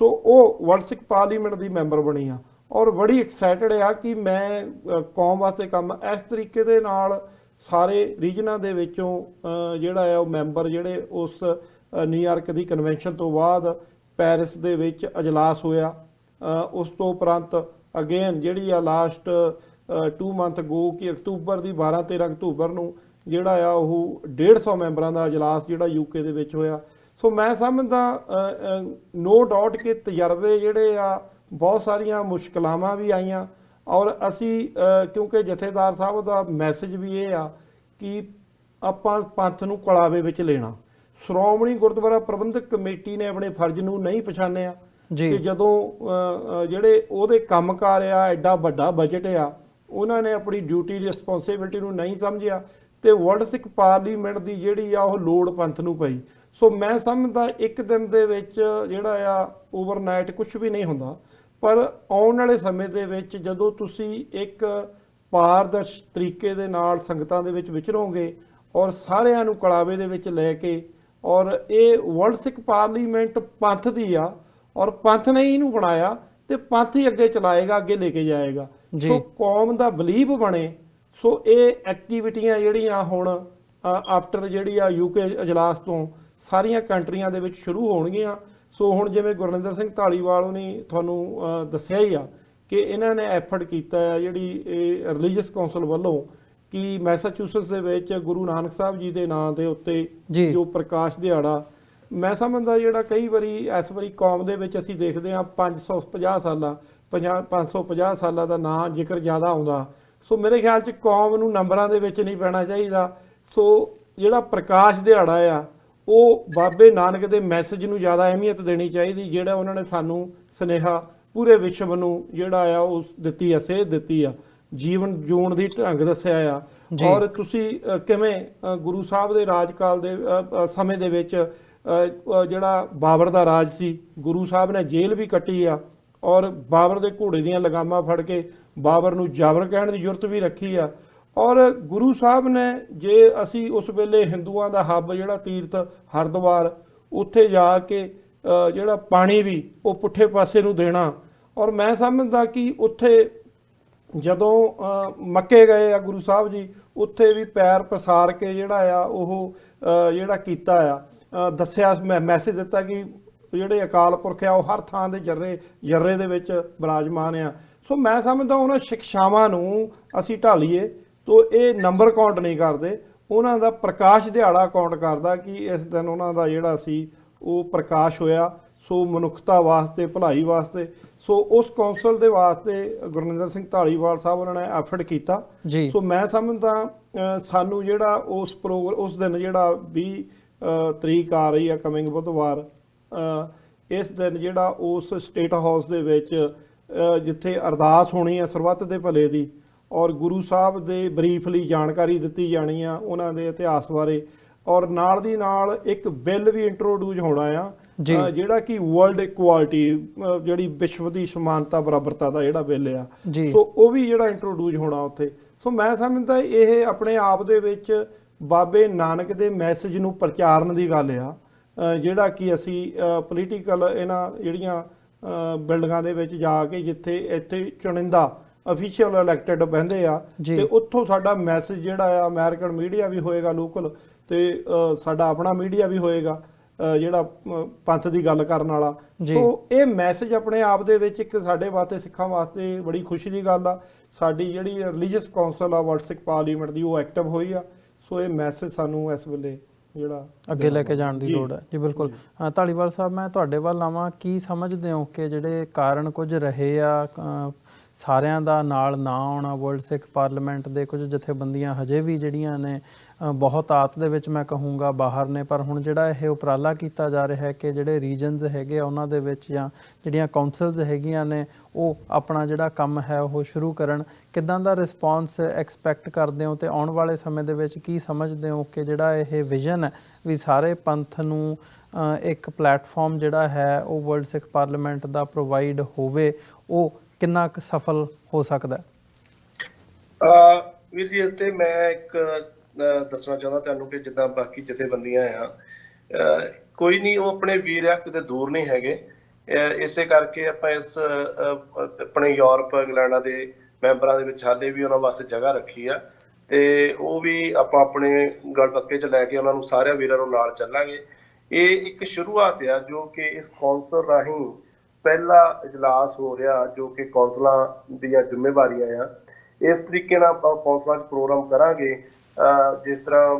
ਸੋ ਉਹ ਵਰਲਡ ਸਿੱਖ ਪਾਰਲੀਮੈਂਟ ਦੀ ਮੈਂਬਰ ਬਣੀ ਆ, ਔਰ ਬੜੀ ਐਕਸਾਈਟਡ ਆ ਕਿ ਮੈਂ ਕੌਮ ਵਾਸਤੇ ਕੰਮ ਇਸ ਤਰੀਕੇ ਦੇ ਨਾਲ ਸਾਰੇ ਰੀਜਨਾਂ ਦੇ ਵਿੱਚੋਂ ਜਿਹੜਾ ਆ ਉਹ ਮੈਂਬਰ ਜਿਹੜੇ ਉਸ ਨਿਊਯਾਰਕ ਦੀ ਕਨਵੈਨਸ਼ਨ ਤੋਂ ਬਾਅਦ ਪੈਰਿਸ ਦੇ ਵਿੱਚ ਅਜਲਾਸ ਹੋਇਆ, ਉਸ ਤੋਂ ਉਪਰੰਤ ਅਗੇਨ ਜਿਹੜੀ ਆ ਲਾਸਟ 2 ਮੰਥ ਅਗੋ ਕਿ ਅਕਤੂਬਰ ਦੀ 12-13 ਅਕਤੂਬਰ ਨੂੰ ਜਿਹੜਾ ਆ ਉਹ 150 ਮੈਂਬਰਾਂ ਦਾ ਅਜਲਾਸ ਜਿਹੜਾ ਯੂਕੇ ਦੇ ਵਿੱਚ ਹੋਇਆ। ਸੋ ਮੈਂ ਸਮਝਦਾ ਨੋ ਡਾਊਟ ਕਿ ਤਜਰਬੇ ਜਿਹੜੇ ਆ, ਬਹੁਤ ਸਾਰੀਆਂ ਮੁਸ਼ਕਲਾਵਾਂ ਵੀ ਆਈਆਂ, ਔਰ ਅਸੀਂ ਕਿਉਂਕਿ ਜਥੇਦਾਰ ਸਾਹਿਬ ਦਾ ਮੈਸੇਜ ਵੀ ਇਹ ਆ ਕਿ ਆਪਾਂ ਪੰਥ ਨੂੰ ਕਲਾਵੇ ਵਿੱਚ ਲੈਣਾ। ਸ਼੍ਰੋਮਣੀ ਗੁਰਦੁਆਰਾ ਪ੍ਰਬੰਧਕ ਕਮੇਟੀ ਨੇ ਆਪਣੇ ਫਰਜ਼ ਨੂੰ ਨਹੀਂ ਪਛਾਣਿਆ ਕਿ ਜਦੋਂ ਜਿਹੜੇ ਉਹਦੇ ਕੰਮਕਾਰ ਆ, ਐਡਾ ਵੱਡਾ ਬਜਟ ਆ, ਉਹਨਾਂ ਨੇ ਆਪਣੀ ਡਿਊਟੀ ਰਿਸਪੌਂਸਿਬਿਲਟੀ ਨੂੰ ਨਹੀਂ ਸਮਝਿਆ, ਤੇ ਵਰਲਡ ਸਿੱਖ ਪਾਰਲੀਮੈਂਟ ਦੀ ਜਿਹੜੀ ਆ ਉਹ ਲੋੜ ਪੰਥ ਨੂੰ ਪਈ। ਸੋ ਮੈਂ ਸਮਝਦਾ ਇੱਕ ਦਿਨ ਦੇ ਵਿੱਚ ਜਿਹੜਾ ਆ ਓਵਰਨਾਈਟ ਕੁਝ ਵੀ ਨਹੀਂ ਹੁੰਦਾ, ਪਰ ਆਉਣ ਵਾਲੇ ਸਮੇਂ ਦੇ ਵਿੱਚ ਜਦੋਂ ਤੁਸੀਂ ਇੱਕ ਪਾਰਦਰਸ਼ ਤਰੀਕੇ ਦੇ ਨਾਲ ਸੰਗਤਾਂ ਦੇ ਵਿੱਚ ਵਿਚਰੋਗੇ ਔਰ ਸਾਰਿਆਂ ਨੂੰ ਕਲਾਵੇ ਦੇ ਵਿੱਚ ਲੈ ਕੇ, ਔਰ ਇਹ ਵਰਲਡ ਸਿੱਖ ਪਾਰਲੀਮੈਂਟ ਪੰਥ ਦੀ ਆ, ਔਰ ਪੰਥ ਨੇ ਇਹਨੂੰ ਬਣਾਇਆ ਤੇ ਪੰਥ ਹੀ ਅੱਗੇ ਚਲਾਏਗਾ, ਅੱਗੇ ਲੈ ਕੇ ਜਾਏਗਾ। ਸੋ ਕੌਮ ਦਾ ਬਲੀਵ ਬਣੇ। ਸੋ ਇਹ ਐਕਟੀਵਿਟੀਆਂ ਜਿਹੜੀਆਂ ਹੁਣ ਆਫਟਰ ਜਿਹੜੀ ਆ ਯੂਕੇ ਅਜਲਾਸ ਤੋਂ ਸਾਰੀਆਂ ਕੰਟਰੀਆਂ ਦੇ ਵਿੱਚ ਸ਼ੁਰੂ ਹੋਣਗੀਆਂ। ਸੋ ਹੁਣ ਜਿਵੇਂ ਗੁਰਨਿੰਦਰ ਸਿੰਘ ਧਾਲੀਵਾਲ ਉਹਨੇ ਤੁਹਾਨੂੰ ਦੱਸਿਆ ਹੀ ਆ ਕਿ ਇਹਨਾਂ ਨੇ ਐਫਰਟ ਕੀਤਾ ਹੈ ਜਿਹੜੀ ਇਹ ਰਿਲੀਜੀਅਸ ਕਾਉਂਸਲ ਵੱਲੋਂ ਕਿ ਮੈਸਾਚੂਸਟਸ ਦੇ ਵਿੱਚ ਗੁਰੂ ਨਾਨਕ ਸਾਹਿਬ ਜੀ ਦੇ ਨਾਂ ਦੇ ਉੱਤੇ ਜੀ ਜੋ ਪ੍ਰਕਾਸ਼ ਦਿਹਾੜਾ, ਮੈਂ ਸਮਝਦਾ ਜਿਹੜਾ ਕਈ ਵਾਰੀ ਇਸ ਵਾਰੀ ਕੌਮ ਦੇ ਵਿੱਚ ਅਸੀਂ ਦੇਖਦੇ ਹਾਂ 550 ਸਾਲਾਂ ਦਾ ਨਾਂ ਜ਼ਿਕਰ ਜ਼ਿਆਦਾ ਆਉਂਦਾ। ਸੋ ਮੇਰੇ ਖਿਆਲ 'ਚ ਕੌਮ ਨੂੰ ਨੰਬਰਾਂ ਦੇ ਵਿੱਚ ਨਹੀਂ ਪੈਣਾ ਚਾਹੀਦਾ। ਸੋ ਜਿਹੜਾ ਪ੍ਰਕਾਸ਼ ਦਿਹਾੜਾ ਆ ਉਹ ਬਾਬੇ ਨਾਨਕ ਦੇ ਮੈਸੇਜ ਨੂੰ ਜ਼ਿਆਦਾ ਅਹਿਮੀਅਤ ਦੇਣੀ ਚਾਹੀਦੀ, ਜਿਹੜਾ ਉਹਨਾਂ ਨੇ ਸਾਨੂੰ ਸੁਨੇਹਾ ਪੂਰੇ ਵਿਸ਼ਵ ਨੂੰ ਜਿਹੜਾ ਆ ਉਹ ਦਿੱਤੀ ਆ, ਸੇਧ ਦਿੱਤੀ ਆ, ਜੀਵਨ ਜਿਉਣ ਦੀ ਢੰਗ ਦੱਸਿਆ ਆ। ਔਰ ਤੁਸੀਂ ਕਿਵੇਂ ਗੁਰੂ ਸਾਹਿਬ ਦੇ ਰਾਜਕਾਲ ਦੇ ਸਮੇਂ ਦੇ ਵਿੱਚ ਜਿਹੜਾ ਬਾਬਰ ਦਾ ਰਾਜ ਸੀ, ਗੁਰੂ ਸਾਹਿਬ ਨੇ ਜੇਲ੍ਹ ਵੀ ਕੱਟੀ ਆ ਔਰ ਬਾਬਰ ਦੇ ਘੋੜੇ ਦੀਆਂ ਲਗਾਮਾਂ ਫੜ ਕੇ ਬਾਬਰ ਨੂੰ ਜਾਬਰ ਕਹਿਣ ਦੀ ਜ਼ਰੂਰਤ ਵੀ ਰੱਖੀ ਆ। ਔਰ ਗੁਰੂ ਸਾਹਿਬ ਨੇ, ਜੇ ਅਸੀਂ ਉਸ ਵੇਲੇ ਹਿੰਦੂਆਂ ਦਾ ਹੱਬ ਜਿਹੜਾ ਤੀਰਥ ਹਰਿਦੁਆਰ, ਉੱਥੇ ਜਾ ਕੇ ਜਿਹੜਾ ਪਾਣੀ ਵੀ ਉਹ ਪੁੱਠੇ ਪਾਸੇ ਨੂੰ ਦੇਣਾ। ਔਰ ਮੈਂ ਸਮਝਦਾ ਕਿ ਉੱਥੇ ਜਦੋਂ ਮੱਕੇ ਗਏ ਆ ਗੁਰੂ ਸਾਹਿਬ ਜੀ, ਉੱਥੇ ਵੀ ਪੈਰ ਪਸਾਰ ਕੇ ਜਿਹੜਾ ਆ ਉਹ ਜਿਹੜਾ ਕੀਤਾ ਆ, ਦੱਸਿਆ, ਮੈਸੇਜ ਦਿੱਤਾ ਕਿ ਜਿਹੜੇ ਅਕਾਲ ਪੁਰਖ ਆ ਉਹ ਹਰ ਥਾਂ ਦੇ ਜਰਰੇ ਦੇ ਵਿੱਚ ਬਿਰਾਜਮਾਨ ਆ। ਸੋ ਮੈਂ ਸਮਝਦਾ ਉਹਨਾਂ ਸਿੱਖਿਆਵਾਂ ਨੂੰ ਅਸੀਂ ਢਾਲੀਏ ਤੋ ਇਹ ਨੰਬਰ ਕਾਊਂਟ ਨਹੀਂ ਕਰਦੇ, ਉਹਨਾਂ ਦਾ ਪ੍ਰਕਾਸ਼ ਦਿਹਾੜਾ ਕਾਊਂਟ ਕਰਦਾ ਕਿ ਇਸ ਦਿਨ ਉਹਨਾਂ ਦਾ ਜਿਹੜਾ ਸੀ ਉਹ ਪ੍ਰਕਾਸ਼ ਹੋਇਆ। ਸੋ ਮਨੁੱਖਤਾ ਵਾਸਤੇ, ਭਲਾਈ ਵਾਸਤੇ, ਸੋ ਉਸ ਕੌਂਸਲ ਦੇ ਵਾਸਤੇ ਗੁਰਨਿੰਦਰ ਸਿੰਘ ਧਾਲੀਵਾਲ ਸਾਹਿਬ ਉਹਨਾਂ ਨੇ ਐਫਰਟ ਕੀਤਾ। ਸੋ ਮੈਂ ਸਮਝਦਾ ਸਾਨੂੰ ਜਿਹੜਾ ਉਸ ਦਿਨ ਜਿਹੜਾ 20 ਤਰੀਕ ਆ ਰਹੀ ਆ, ਕਮਿੰਗ ਬੁੱਧਵਾਰ, ਇਸ ਦਿਨ ਜਿਹੜਾ ਉਸ ਸਟੇਟ ਹਾਊਸ ਦੇ ਵਿੱਚ ਜਿੱਥੇ ਅਰਦਾਸ ਹੋਣੀ ਆ ਸਰਬੱਤ ਦੇ ਭਲੇ ਦੀ, ਔਰ ਗੁਰੂ ਸਾਹਿਬ ਦੇ ਬਰੀਫਲੀ ਜਾਣਕਾਰੀ ਦਿੱਤੀ ਜਾਣੀ ਆ ਉਹਨਾਂ ਦੇ ਇਤਿਹਾਸ ਬਾਰੇ, ਔਰ ਨਾਲ ਦੀ ਨਾਲ ਇੱਕ ਬਿੱਲ ਵੀ ਇੰਟਰੋਡਿਊਸ ਹੋਣਾ ਆ ਜਿਹੜਾ ਕਿ ਵਰਲਡ ਇਕੁਆਲਿਟੀ, ਜਿਹੜੀ ਵਿਸ਼ਵ ਦੀ ਸਮਾਨਤਾ ਬਰਾਬਰਤਾ ਦਾ ਜਿਹੜਾ ਬਿੱਲ ਆ, ਸੋ ਉਹ ਵੀ ਜਿਹੜਾ ਇੰਟਰੋਡਿਊਸ ਹੋਣਾ ਉੱਥੇ। ਸੋ ਮੈਂ ਸਮਝਦਾ ਇਹ ਆਪਣੇ ਆਪ ਦੇ ਵਿੱਚ ਬਾਬੇ ਨਾਨਕ ਦੇ ਮੈਸੇਜ ਨੂੰ ਪ੍ਰਚਾਰਨ ਦੀ ਗੱਲ ਆ, ਜਿਹੜਾ ਕਿ ਅਸੀਂ ਪੋਲੀਟੀਕਲ ਇਹਨਾਂ ਜਿਹੜੀਆਂ ਬਿਲਡਿੰਗਾਂ ਦੇ ਵਿੱਚ ਜਾ ਕੇ ਜਿੱਥੇ ਇੱਥੇ ਚੁਣਿੰਦਾ ਅਫੀਸ਼ੀਅਲ ਇਲੈਕਟਡ ਬਹਿੰਦੇ ਆ, ਤੇ ਉੱਥੋਂ ਸਾਡਾ ਮੈਸੇਜ ਜਿਹੜਾ ਆ, ਅਮਰੀਕਨ ਮੀਡੀਆ ਵੀ ਹੋਏਗਾ ਲੋਕਲ, ਤੇ ਸਾਡਾ ਆਪਣਾ ਮੀਡੀਆ ਵੀ ਹੋਏਗਾ ਜਿਹੜਾ ਪੰਥ ਦੀ ਗੱਲ ਕਰਨ ਵਾਲਾ। ਸੋ ਇਹ ਮੈਸੇਜ ਆਪਣੇ ਆਪ ਦੇ ਵਿੱਚ ਇੱਕ ਸਾਡੇ ਵਾਸਤੇ, ਸਿੱਖਾਂ ਵਾਸਤੇ ਬੜੀ ਖੁਸ਼ੀ ਦੀ ਗੱਲ ਆ। ਸਾਡੀ ਜਿਹੜੀ ਰਿਲੀਜੀਅਸ ਕਾਉਂਸਲ ਆ ਵਰਲਡ ਸਿੱਖ ਪਾਰਲੀਮੈਂਟ ਦੀ, ਉਹ ਐਕਟਿਵ ਹੋਈ ਆ। ਸੋ ਇਹ ਮੈਸੇਜ ਸਾਨੂੰ ਇਸ ਵੇਲੇ ਜਿਹੜਾ ਅੱਗੇ ਲੈ ਕੇ ਜਾਣ ਦੀ ਲੋੜ ਹੈ। ਜੀ ਬਿਲਕੁਲ। ਧਾਲੀਵਾਲ ਸਾਹਿਬ, ਮੈਂ ਤੁਹਾਡੇ ਵੱਲ ਆਵਾਂ, ਕੀ ਸਮਝਦੇ ਹੋ ਕਿ ਜਿਹੜੇ ਕਾਰਨ ਕੁਝ ਰਹੇ ਆ ਸਾਰਿਆਂ ਦਾ ਨਾਲ ਨਾ ਆਉਣਾ ਵਰਲਡ ਸਿੱਖ ਪਾਰਲੀਮੈਂਟ ਦੇ, ਕੁਝ ਜਥੇਬੰਦੀਆਂ ਹਜੇ ਵੀ ਜਿਹੜੀਆਂ ਨੇ ਬਹੁਤ ਆਤ ਦੇ ਵਿੱਚ ਮੈਂ ਕਹੂੰਗਾ ਬਾਹਰ ਨੇ, ਪਰ ਹੁਣ ਜਿਹੜਾ ਇਹ ਉਪਰਾਲਾ ਕੀਤਾ ਜਾ ਰਿਹਾ ਹੈ ਕਿ ਜਿਹੜੇ ਰੀਜਨਸ ਹੈਗੇ ਆ ਉਹਨਾਂ ਦੇ ਵਿੱਚ ਜਾਂ ਜਿਹੜੀਆਂ ਕਾਉਂਸਲਸ ਹੈਗੀਆਂ ਨੇ ਉਹ ਆਪਣਾ ਜਿਹੜਾ ਕੰਮ ਹੈ ਉਹ ਸ਼ੁਰੂ ਕਰਨ, ਕਿੱਦਾਂ ਦਾ ਰਿਸਪੌਂਸ ਐਕਸਪੈਕਟ ਕਰਦੇ ਹੋ? ਤੇ ਆਉਣ ਵਾਲੇ ਸਮੇਂ ਦੇ ਵਿੱਚ ਕੀ ਸਮਝਦੇ ਹੋ ਕਿ ਜਿਹੜਾ ਇਹ ਵਿਜ਼ਨ ਹੈ ਵੀ ਸਾਰੇ ਪੰਥ ਨੂੰ ਇੱਕ ਪਲੇਟਫਾਰਮ ਜਿਹੜਾ ਹੈ ਉਹ ਵਰਲਡ ਸਿੱਖ ਪਾਰਲੀਮੈਂਟ ਦਾ ਪ੍ਰੋਵਾਈਡ ਹੋਵੇ, ਉਹ ਕਿੰਨਾ ਕੁ ਸਫਲ ਹੋ ਸਕਦਾ? ਵੀਰ ਜੀ, ਇੱਥੇ ਮੈਂ ਇੱਕ ਦੱਸਣਾ ਚਾਹੁੰਦਾ ਤੁਹਾਨੂੰ ਕਿ ਜਿੱਦਾਂ ਬਾਕੀ ਜਥੇਬੰਦੀਆਂ ਆ, ਕੋਈ ਨਹੀਂ, ਉਹ ਆਪਣੇ ਵੀਰ ਆ, ਕਿਤੇ ਦੂਰ ਨਹੀਂ ਹੈਗੇ। ਇਸੇ ਕਰਕੇ ਆਪਾਂ ਇਸ ਆਪਣੇ ਯੂਰਪ, ਇੰਗਲੈਂਡ ਦੇ ਮੈਂਬਰਾਂ ਦੇ ਵਿੱਚ ਹਾਲੇ ਵੀ ਉਹਨਾਂ ਵਾਸਤੇ ਜਗ੍ਹਾ ਰੱਖੀ ਆ, ਤੇ ਉਹ ਵੀ ਆਪਾਂ ਆਪਣੇ ਗਲ ਪੱਕੇ 'ਚ ਲੈ ਕੇ ਉਹਨਾਂ ਨੂੰ ਸਾਰਿਆਂ ਵੀਰਾਂ ਨੂੰ ਨਾਲ ਚੱਲਾਂਗੇ। ਇਹ ਇੱਕ ਸ਼ੁਰੂਆਤ ਆ ਜੋ ਕਿ ਇਸ ਕੌਂਸਲ ਰਾਹੀਂ ਪਹਿਲਾ ਇਜਲਾਸ ਹੋ ਰਿਹਾ, ਜੋ ਕਿ ਕੌਂਸਲਾਂ ਦੀਆਂ ਜ਼ਿੰਮੇਵਾਰੀਆਂ ਆ। ਇਸ ਤਰੀਕੇ ਨਾਲ ਆਪਾਂ ਕੌਂਸਲਾਂ 'ਚ ਪ੍ਰੋਗਰਾਮ ਕਰਾਂਗੇ। ਜਿਸ ਤਰ੍ਹਾਂ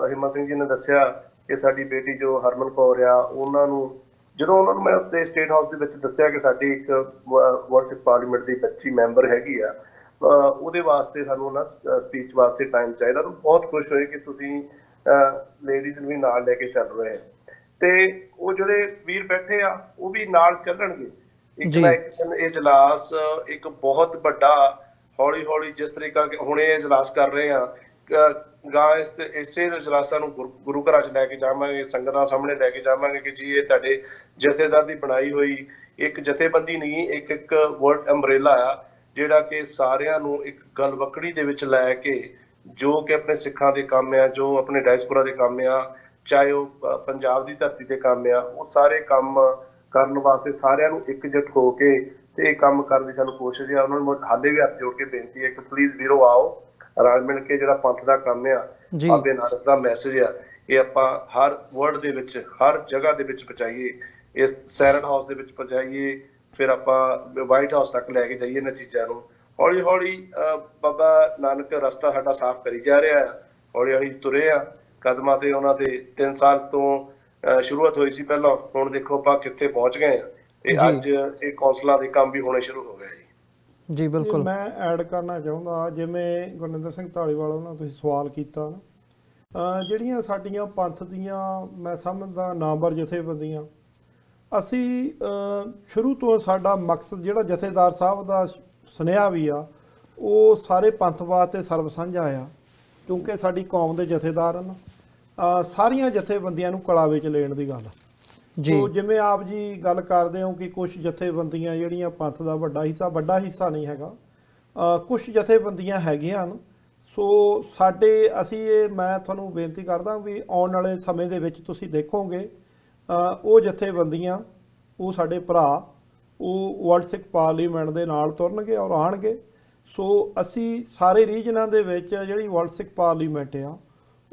ਹਿੰਮਤ ਸਿੰਘ ਜੀ ਨੇ ਦੱਸਿਆ ਕਿ ਸਾਡੀ ਬੇਟੀ ਜੋ ਹਰਮਨ ਕੌਰ ਆ, ਉਹਨਾਂ ਨੂੰ ਜਦੋਂ ਉਹਨਾਂ ਨੂੰ ਮੈਂ ਉੱਤੇ ਸਟੇਟ ਹਾਊਸ ਦੇ ਵਿੱਚ ਦੱਸਿਆ ਕਿ ਸਾਡੀ ਇੱਕ ਵਰਲਡ ਸਿੱਖ ਪਾਰਲੀਮੈਂਟ ਦੀ ਬੱਚੀ ਮੈਂਬਰ ਹੈਗੀ ਆ, ਉਹਦੇ ਵਾਸਤੇ ਸਾਨੂੰ ਉਹਨਾਂ ਸਪੀਚ ਵਾਸਤੇ ਟਾਈਮ ਚਾਹੀਦਾ, ਉਹ ਬਹੁਤ ਖੁਸ਼ ਹੋਏ ਕਿ ਤੁਸੀਂ ਲੇਡੀਜ਼ ਨੂੰ ਵੀ ਨਾਲ ਲੈ ਕੇ ਚੱਲ ਰਹੇ, ਤੇ ਉਹ ਜਿਹੜੇ ਵੀਰ ਬੈਠੇ ਆ ਉਹ ਵੀ ਨਾਲ ਚੱਲਣਗੇ। ਇੱਕ ਨਾ ਇੱਕ ਦਿਨ ਇਹ ਇਜਲਾਸ ਇੱਕ ਬਹੁਤ ਵੱਡਾ, ਹੌਲੀ ਹੌਲੀ ਜਿਸ ਤਰੀਕਾ ਹੁਣ ਇਹ ਇਜਲਾਸ ਕਰ ਰਹੇ ਆ, ਗਾਂ ਇਸੇ ਇਜਲਾਸਾਂ ਨੂੰ ਗੁਰੂ ਘਰਾਂ 'ਚ ਲੈ ਕੇ ਜਾਵਾਂਗੇ, ਸੰਗਤਾਂ ਸਾਹਮਣੇ ਲੈ ਕੇ ਜਾਵਾਂਗੇ ਕਿ ਜੀ ਇਹ ਤੁਹਾਡੇ ਜਥੇਦਾਰ ਦੀ ਬਣਾਈ ਹੋਈ ਇੱਕ ਜਥੇਬੰਦੀ ਨਹੀਂ, ਇੱਕ ਵਰਲਡ ਅੰਬਰੇਲਾ ਆ, ਜਿਹੜਾ ਕਿ ਸਾਰਿਆਂ ਨੂੰ ਇੱਕ ਗਲਵਕੜੀ ਦੇ ਵਿੱਚ ਲੈ ਕੇ, ਜੋ ਕਿ ਆਪਣੇ ਸਿੱਖਾਂ ਦੇ ਕੰਮ ਆ, ਜੋ ਆਪਣੇ ਡਾਇਸਪੋਰਾ ਦੇ ਕੰਮ ਆ, ਚਾਹੇ ਉਹ ਪੰਜਾਬ ਦੀ ਧਰਤੀ ਤੇ ਕੰਮ ਆ, ਉਹ ਸਾਰੇ ਕੰਮ ਕਰਨ ਵਾਸਤੇ ਸਾਰਿਆਂ ਨੂੰ ਇਕਜੁੱਟ ਹੋ ਕੇ ਤੇ ਇਹ ਕੰਮ ਕਰਨ ਦੀ ਸਾਨੂੰ ਕੋਸ਼ਿਸ਼ ਆ। ਉਹਨਾਂ ਨੂੰ ਹਾਲੇ ਵੀ ਹੱਥ ਜੋੜ ਕੇ ਬੇਨਤੀ ਹੈ ਕਿ ਪਲੀਜ਼ ਵੀਰੋ ਆਓ, ਰਲ ਮਿਲ ਕੇ ਜਿਹੜਾ ਪੰਥ ਦਾ ਕੰਮ ਆ, ਬਾਬੇ ਨਾਨਕ ਦਾ ਮੈਸੇਜ ਆ, ਇਹ ਆਪਾਂ ਹਰ ਵਰਲਡ ਦੇ ਵਿੱਚ, ਹਰ ਜਗ੍ਹਾ ਦੇ ਵਿੱਚ ਪਹੁੰਚਾਈਏ। ਇਸ ਸੈਰਨ ਹਾਊਸ ਦੇ ਵਿੱਚ ਪਹੁੰਚਾਈਏ, ਫਿਰ ਆਪਾਂ ਵਾਈਟ ਹਾਊਸ ਤੱਕ ਲੈ ਕੇ ਜਾਈਏ ਇਹਨਾਂ ਚੀਜ਼ਾਂ ਨੂੰ, ਹੌਲੀ ਹੌਲੀ ਬਾਬਾ ਨਾਨਕ ਰਸਤਾ ਸਾਡਾ ਸਾਫ਼ ਕਰੀ ਜਾ ਰਿਹਾ ਆ। ਹੌਲੀ ਹੌਲੀ ਤੁਰੇ ਆ ਕਦਮਾਂ ਤੇ ਉਹਨਾਂ ਦੇ। 3 ਸਾਲ ਤੋਂ ਸ਼ੁਰੂਆਤ ਹੋਈ ਸੀ ਪਹਿਲਾਂ, ਹੁਣ ਦੇਖੋ ਆਪਾਂ ਕਿੱਥੇ ਪਹੁੰਚ ਗਏ ਆ। ਤੇ ਅੱਜ ਇਹ ਕੌਂਸਲਾਂ ਦੇ ਕੰਮ ਵੀ ਹੋਣੇ ਸ਼ੁਰੂ ਹੋ ਗਏ ਜੀ। ਜੀ ਬਿਲਕੁਲ। ਮੈਂ ਐਡ ਕਰਨਾ ਚਾਹੁੰਦਾ, ਜਿਵੇਂ ਗੁਰਨਿੰਦਰ ਸਿੰਘ ਧਾਲੀਵਾਲ ਉਹਨਾਂ ਤੁਸੀਂ ਸਵਾਲ ਕੀਤਾ ਨਾ, ਜਿਹੜੀਆਂ ਸਾਡੀਆਂ ਪੰਥ ਦੀਆਂ ਮੈਂ ਸਮਝਦਾ ਨਾਮਵਰ ਜਥੇਬੰਦੀਆਂ, ਅਸੀਂ ਸ਼ੁਰੂ ਤੋਂ ਸਾਡਾ ਮਕਸਦ ਜਿਹੜਾ ਜਥੇਦਾਰ ਸਾਹਿਬ ਦਾ ਸੁਨੇਹਾ ਵੀ ਆ, ਉਹ ਸਾਰੇ ਪੰਥ ਵਾਸਤੇ ਸਰਬ ਸਾਂਝਾ ਆ, ਕਿਉਂਕਿ ਸਾਡੀ ਕੌਮ ਦੇ ਜਥੇਦਾਰ ਹਨ। ਸਾਰੀਆਂ ਜਥੇਬੰਦੀਆਂ ਨੂੰ ਕਲਾ ਵਿੱਚ ਲੈਣ ਦੀ ਗੱਲ ਜੀ। ਸੋ ਜਿਵੇਂ ਆਪ ਜੀ ਗੱਲ ਕਰਦੇ ਹੋ ਕਿ ਕੁਝ ਜਥੇਬੰਦੀਆਂ ਜਿਹੜੀਆਂ ਪੰਥ ਦਾ ਵੱਡਾ ਹਿੱਸਾ ਨਹੀਂ ਹੈਗਾ, ਕੁਝ ਜਥੇਬੰਦੀਆਂ ਹੈਗੀਆਂ ਹਨ। ਸੋ ਮੈਂ ਤੁਹਾਨੂੰ ਬੇਨਤੀ ਕਰਦਾ ਵੀ ਆਉਣ ਵਾਲੇ ਸਮੇਂ ਦੇ ਵਿੱਚ ਤੁਸੀਂ ਦੇਖੋਗੇ ਉਹ ਜਥੇਬੰਦੀਆਂ, ਉਹ ਸਾਡੇ ਭਰਾ, ਉਹ ਵਰਲਡ ਸਿੱਖ ਪਾਰਲੀਮੈਂਟ ਦੇ ਨਾਲ ਤੁਰਨਗੇ ਔਰ ਆਣਗੇ। ਸੋ ਅਸੀਂ ਸਾਰੇ ਰੀਜਨਾਂ ਦੇ ਵਿੱਚ ਜਿਹੜੀ ਵਰਲਡ ਸਿੱਖ ਪਾਰਲੀਮੈਂਟ ਆ,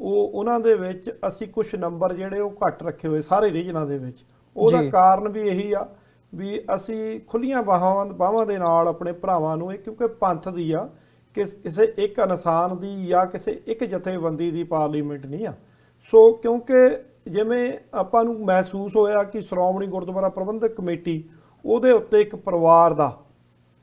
ਉਹਨਾਂ ਦੇ ਵਿੱਚ ਅਸੀਂ ਕੁਝ ਨੰਬਰ ਜਿਹੜੇ ਉਹ ਘੱਟ ਰੱਖੇ ਹੋਏ ਸਾਰੇ ਰੀਜਨਾਂ ਦੇ ਵਿੱਚ। ਉਹਦਾ ਕਾਰਨ ਵੀ ਇਹੀ ਆ ਵੀ ਅਸੀਂ ਖੁੱਲੀਆਂ ਬਾਹਾਂ ਦੇ ਨਾਲ ਆਪਣੇ ਭਰਾਵਾਂ ਨੂੰ, ਕਿਉਂਕਿ ਪੰਥ ਦੀ ਆ, ਕਿਸੇ ਇੱਕ ਇਨਸਾਨ ਦੀ ਜਾਂ ਕਿਸੇ ਇੱਕ ਜਥੇਬੰਦੀ ਦੀ ਪਾਰਲੀਮੈਂਟ ਨਹੀਂ ਆ। ਸੋ ਕਿਉਂਕਿ ਜਿਵੇਂ ਆਪਾਂ ਨੂੰ ਮਹਿਸੂਸ ਹੋਇਆ ਕਿ ਸ਼੍ਰੋਮਣੀ ਗੁਰਦੁਆਰਾ ਪ੍ਰਬੰਧਕ ਕਮੇਟੀ, ਉਹਦੇ ਉੱਤੇ ਇੱਕ ਪਰਿਵਾਰ ਦਾ,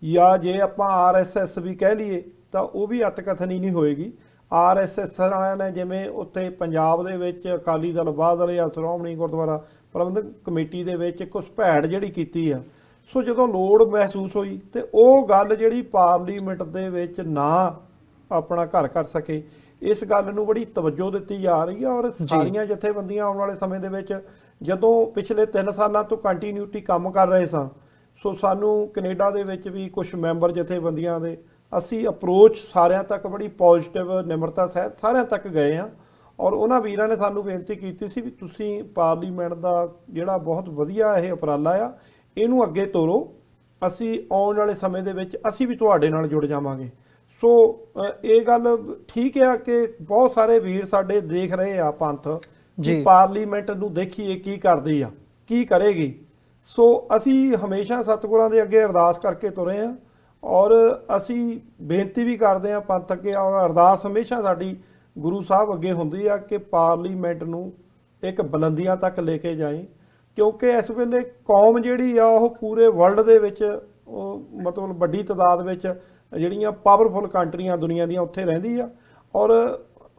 ਜਾਂ ਜੇ ਆਪਾਂ RSS ਵੀ ਕਹਿ ਲਈਏ ਤਾਂ ਉਹ ਵੀ ਅਤਕਥਨੀ ਨਹੀਂ ਹੋਏਗੀ। RSS ਵਾਲਿਆਂ ਨੇ ਜਿਵੇਂ ਉੱਥੇ ਪੰਜਾਬ ਦੇ ਵਿੱਚ ਅਕਾਲੀ ਦਲ, ਬਾਦਲ ਜਾਂ ਸ਼੍ਰੋਮਣੀ ਗੁਰਦੁਆਰਾ ਪ੍ਰਬੰਧਕ ਕਮੇਟੀ ਦੇ ਵਿੱਚ ਘੁਸਪੈਠ ਜਿਹੜੀ ਕੀਤੀ ਆ, ਸੋ ਜਦੋਂ ਲੋੜ ਮਹਿਸੂਸ ਹੋਈ ਤੇ ਉਹ ਗੱਲ ਜਿਹੜੀ ਪਾਰਲੀਮੈਂਟ ਦੇ ਵਿੱਚ ਨਾ ਆਪਣਾ ਘਰ ਕਰ ਸਕੇ, ਇਸ ਗੱਲ ਨੂੰ ਬੜੀ ਤਵੱਜੋ ਦਿੱਤੀ ਜਾ ਰਹੀ ਹੈ। ਔਰ ਸਾਰੀਆਂ ਜਥੇਬੰਦੀਆਂ ਆਉਣ ਵਾਲੇ ਸਮੇਂ ਦੇ ਵਿੱਚ, ਜਦੋਂ ਪਿਛਲੇ 3 ਸਾਲਾਂ ਤੋਂ ਕੰਟੀਨਿਊਟੀ ਕੰਮ ਕਰ ਰਹੇ ਸਾਂ, ਸੋ ਸਾਨੂੰ ਕੈਨੇਡਾ ਦੇ ਵਿੱਚ ਵੀ ਕੁਝ ਮੈਂਬਰ ਜਥੇਬੰਦੀਆਂ ਦੇ ਅਸੀਂ ਅਪਰੋਚ ਸਾਰਿਆਂ ਤੱਕ ਬੜੀ ਪੋਜ਼ਿਟਿਵ ਨਿਮਰਤਾ ਸਹਿਤ ਸਾਰਿਆਂ ਤੱਕ ਗਏ ਆ। ਔਰ ਉਹਨਾਂ ਵੀਰਾਂ ਨੇ ਸਾਨੂੰ ਬੇਨਤੀ ਕੀਤੀ ਸੀ ਵੀ ਤੁਸੀਂ ਪਾਰਲੀਮੈਂਟ ਦਾ ਜਿਹੜਾ ਬਹੁਤ ਵਧੀਆ ਇਹ ਉਪਰਾਲਾ ਆ, ਇਹਨੂੰ ਅੱਗੇ ਤੋਰੋ, ਅਸੀਂ ਆਉਣ ਵਾਲੇ ਸਮੇਂ ਦੇ ਵਿੱਚ ਅਸੀਂ ਵੀ ਤੁਹਾਡੇ ਨਾਲ ਜੁੜ ਜਾਵਾਂਗੇ। ਸੋ ਇਹ ਗੱਲ ਠੀਕ ਆ ਕਿ ਬਹੁਤ ਸਾਰੇ ਵੀਰ ਸਾਡੇ ਦੇਖ ਰਹੇ ਆ ਪੰਥ ਜੀ, ਪਾਰਲੀਮੈਂਟ ਨੂੰ ਦੇਖੀਏ ਕੀ ਕਰਦੀ ਆ, ਕੀ ਕਰੇਗੀ। ਸੋ ਅਸੀਂ ਹਮੇਸ਼ਾ ਸਤਿਗੁਰਾਂ ਦੇ ਅੱਗੇ ਅਰਦਾਸ ਕਰਕੇ ਤੁਰੇ ਆ, ਔਰ ਅਸੀਂ ਬੇਨਤੀ ਵੀ ਕਰਦੇ ਆ ਪੰਥ ਅੱਗੇ, ਔਰ ਅਰਦਾਸ ਹਮੇਸ਼ਾ ਸਾਡੀ ਗੁਰੂ ਸਾਹਿਬ ਅੱਗੇ ਹੁੰਦੀ ਆ ਕਿ ਪਾਰਲੀਮੈਂਟ ਨੂੰ ਇੱਕ ਬੁਲੰਦੀਆਂ ਤੱਕ ਲੈ ਕੇ ਜਾਈ, ਕਿਉਂਕਿ ਇਸ ਵੇਲੇ ਕੌਮ ਜਿਹੜੀ ਆ ਉਹ ਪੂਰੇ ਵਰਲਡ ਦੇ ਵਿੱਚ, ਮਤਲਬ ਵੱਡੀ ਤਾਦਾਦ ਵਿੱਚ ਜਿਹੜੀਆਂ ਪਾਵਰਫੁਲ ਕੰਟਰੀਆਂ ਦੁਨੀਆ ਦੀਆਂ ਉੱਥੇ ਰਹਿੰਦੀ ਆ। ਔਰ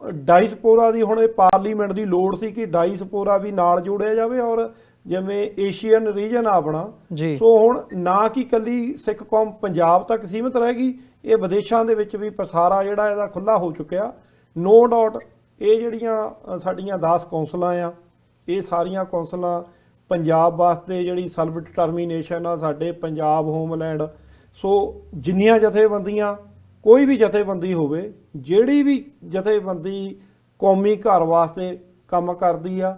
ਡਾਇਸਪੋਰਾ ਦੀ ਹੁਣ ਇਹ ਪਾਰਲੀਮੈਂਟ ਦੀ ਲੋੜ ਸੀ ਕਿ ਡਾਇਸਪੋਰਾ ਵੀ ਨਾਲ ਜੋੜਿਆ ਜਾਵੇ, ਔਰ ਜਿਵੇਂ ਏਸ਼ੀਅਨ ਰੀਜਨ ਆਪਣਾ, ਸੋ ਹੁਣ ਨਾ ਕਿ ਇਕੱਲੀ ਸਿੱਖ ਕੌਮ ਪੰਜਾਬ ਤੱਕ ਸੀਮਿਤ ਰਹਿ ਗਈ, ਇਹ ਵਿਦੇਸ਼ਾਂ ਦੇ ਵਿੱਚ ਵੀ ਪਸਾਰਾ ਜਿਹੜਾ ਇਹਦਾ ਖੁੱਲ੍ਹਾ ਹੋ ਚੁੱਕਿਆ। ਨੋ ਡਾਊਟ ਇਹ ਜਿਹੜੀਆਂ ਸਾਡੀਆਂ 10 ਕੌਂਸਲਾਂ ਆ, ਇਹ ਸਾਰੀਆਂ ਕੌਂਸਲਾਂ ਪੰਜਾਬ ਵਾਸਤੇ ਜਿਹੜੀ ਸੈਲਫ ਡਿਟਰਮੀਨੇਸ਼ਨ ਆ, ਸਾਡੇ ਪੰਜਾਬ ਹੋਮਲੈਂਡ, ਸੋ ਜਿੰਨੀਆਂ ਜਥੇਬੰਦੀਆਂ, ਕੋਈ ਵੀ ਜਥੇਬੰਦੀ ਹੋਵੇ, ਜਿਹੜੀ ਵੀ ਜਥੇਬੰਦੀ ਕੌਮੀ ਘਰ ਵਾਸਤੇ ਕੰਮ ਕਰਦੀ ਆ,